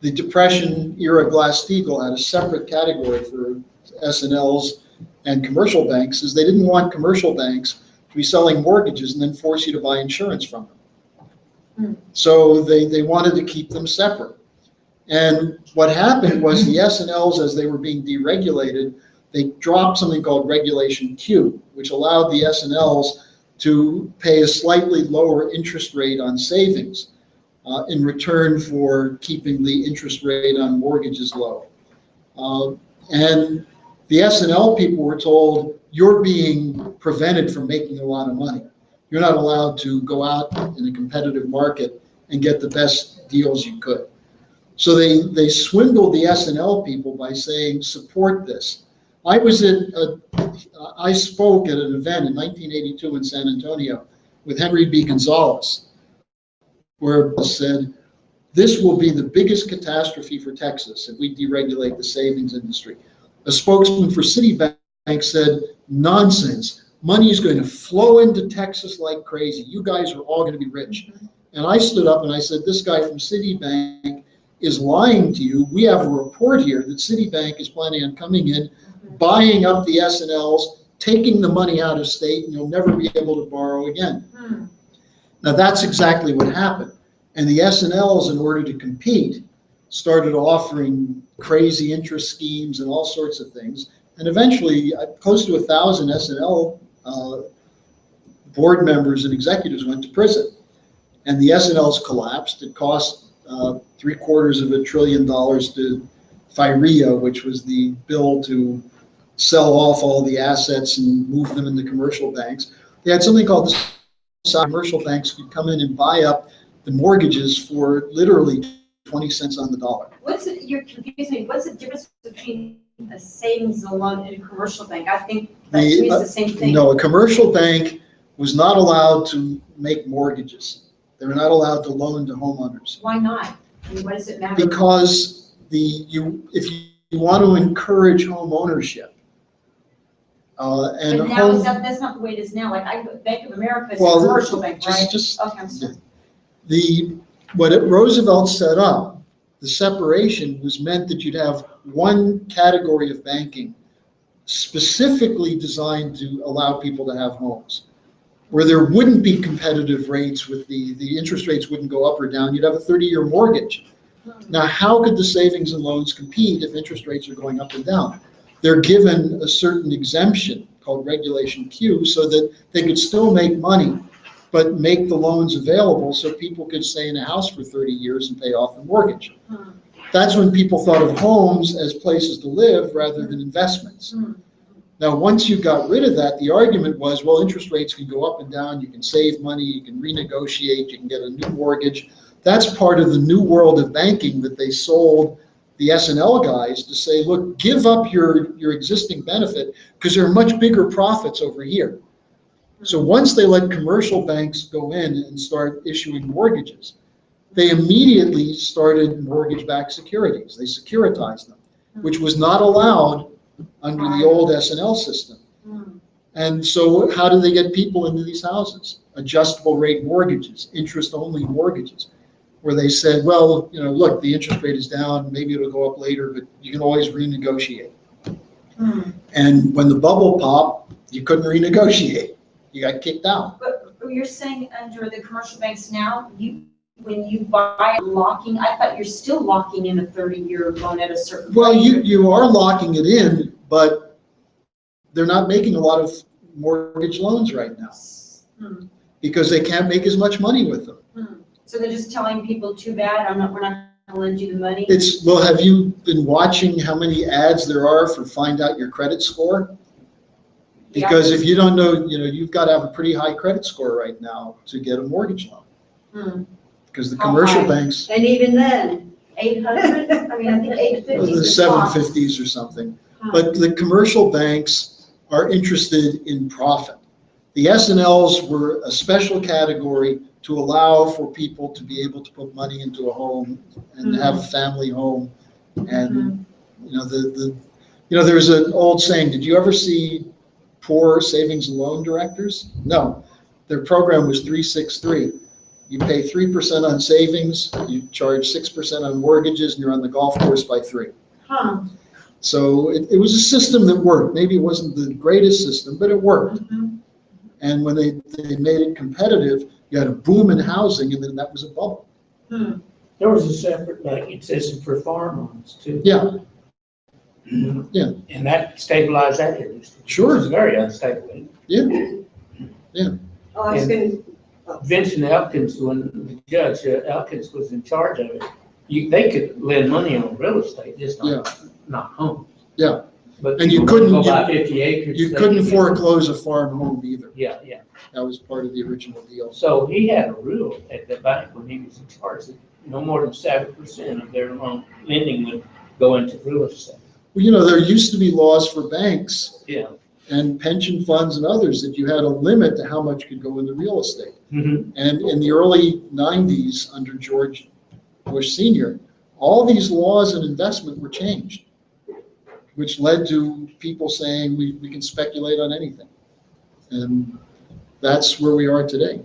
the Depression era Glass-Steagall had a separate category for S&Ls and commercial banks is they didn't want commercial banks to be selling mortgages and then force you to buy insurance from them. So they wanted to keep them separate. And what happened was the S&Ls, as they were being deregulated, they dropped something called Regulation Q, which allowed the S&Ls to pay a slightly lower interest rate on savings in return for keeping the interest rate on mortgages low. And the S&L people were told, you're being prevented from making a lot of money. You're not allowed to go out in a competitive market and get the best deals you could. So they swindled the S&L people by saying, support this. I spoke at an event in 1982 in San Antonio with Henry B. Gonzalez, where Bill said, this will be the biggest catastrophe for Texas if we deregulate the savings industry. A spokesman for Citibank said, nonsense. Money is going to flow into Texas like crazy. You guys are all going to be rich. And I stood up and I said, this guy from Citibank is lying to you. We have a report here that Citibank is planning on coming in, buying up the S&Ls, taking the money out of state, and you'll never be able to borrow again. Now, that's exactly what happened. And the S&Ls, in order to compete, started offering crazy interest schemes and all sorts of things. And eventually, close to 1,000 S&L board members and executives went to prison. And the S&Ls collapsed. It cost $750 billion to FIREA, which was the bill to sell off all the assets and move them into commercial banks. They had something called the commercial banks could come in and buy up the mortgages for literally 20 cents on the dollar. You're confusing me. What's the difference between a savings and loan and a commercial bank? I think that to me is the same thing. No, a commercial bank was not allowed to make mortgages. They were not allowed to loan to homeowners. Why not? I mean, what does it matter? Because if you want to encourage home ownership, and but now that's not the way it is now. Like Bank of America is a commercial bank, right? Okay, I'm sorry. What Roosevelt set up, the separation was meant that you'd have one category of banking specifically designed to allow people to have homes, where there wouldn't be competitive rates with the interest rates wouldn't go up or down. You'd have a 30-year mortgage. Now, how could the savings and loans compete if interest rates are going up and down? They're given a certain exemption called Regulation Q so that they could still make money, but make the loans available so people could stay in a house for 30 years and pay off the mortgage. That's when people thought of homes as places to live rather than investments. Now, once you got rid of that, the argument was, well, interest rates can go up and down, you can save money, you can renegotiate, you can get a new mortgage. That's part of the new world of banking that they sold the S&L guys to say, look, give up your existing benefit because there are much bigger profits over here. So once they let commercial banks go in and start issuing mortgages, they immediately started mortgage-backed securities. They securitized them, which was not allowed under the old S&L system. Hmm. And so how do they get people into these houses? Adjustable rate mortgages, interest-only mortgages, where they said, well, look, the interest rate is down, maybe it'll go up later, but you can always renegotiate. Hmm. And when the bubble popped, you couldn't renegotiate. You got kicked out. But you're saying under the commercial banks now, when you buy locking, I thought you're still locking in a 30-year loan at a certain. Well, rate. you are locking it in, but they're not making a lot of mortgage loans right now Hmm. because they can't make as much money with them. So they're just telling people, too bad, we're not gonna lend you the money? Well, have you been watching how many ads there are for find out your credit score? Because if you don't know, you've got to have a pretty high credit score right now to get a mortgage loan. Hmm. Because the How commercial high? banks, And even then, 800? I mean, I think 850 the is the top. 750s or something. Huh. But the commercial banks are interested in profit. The S&Ls were a special category to allow for people to be able to put money into a home and have a family home. And, there's an old saying, did you ever see poor savings and loan directors? No. Their program was 363. You pay 3% on savings, you charge 6% on mortgages, and you're on the golf course by 3. Huh. So it was a system that worked. Maybe it wasn't the greatest system, but it worked. Mhm. And when they made it competitive, you had a boom in housing, and then that was a bubble. Hmm. There was a separate system for farm loans too. Yeah, And that stabilized that industry. Sure. It was very unstable. oh, I was gonna, Vincent Elkins, when Judge Elkins was in charge of it, they could lend money on real estate, just not homes. Yeah. But And you people couldn't- go buy 50 acres. you they couldn't could get- foreclose a farm home either. Yeah. That was part of the original deal. So he had a rule at the bank when he was in charge that no more than 7% of their loan lending would go into real estate. Well, there used to be laws for banks Yeah. and pension funds and others that you had a limit to how much could go into real estate. Mm-hmm. And in the early 90s, under George Bush Sr., all these laws and investment were changed, which led to people saying we can speculate on anything. And that's where we are today.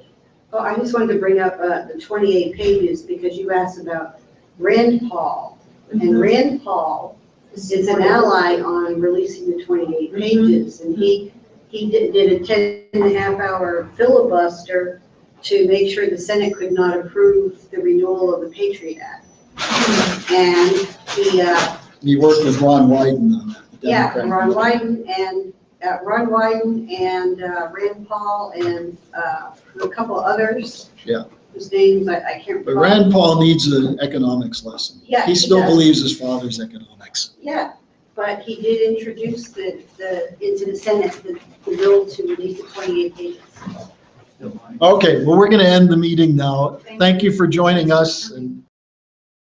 well, I just wanted to bring up the 28 pages because you asked about Rand Paul. And Rand Paul is an ally on releasing the 28 pages. And he did a 10.5-hour filibuster to make sure the Senate could not approve the renewal of the Patriot Act. And He worked with Ron Wyden on that. the yeah, Democratic Ron Party. Wyden and Rand Paul and a couple others. Yeah. Whose names I can't But recall. Rand Paul needs an economics lesson. Yeah, He he still does. believes his father's economics. Yeah, but he did introduce into the Senate, the bill to release the 28 pages. Okay, well, we're going to end the meeting now. Thank you for joining us, and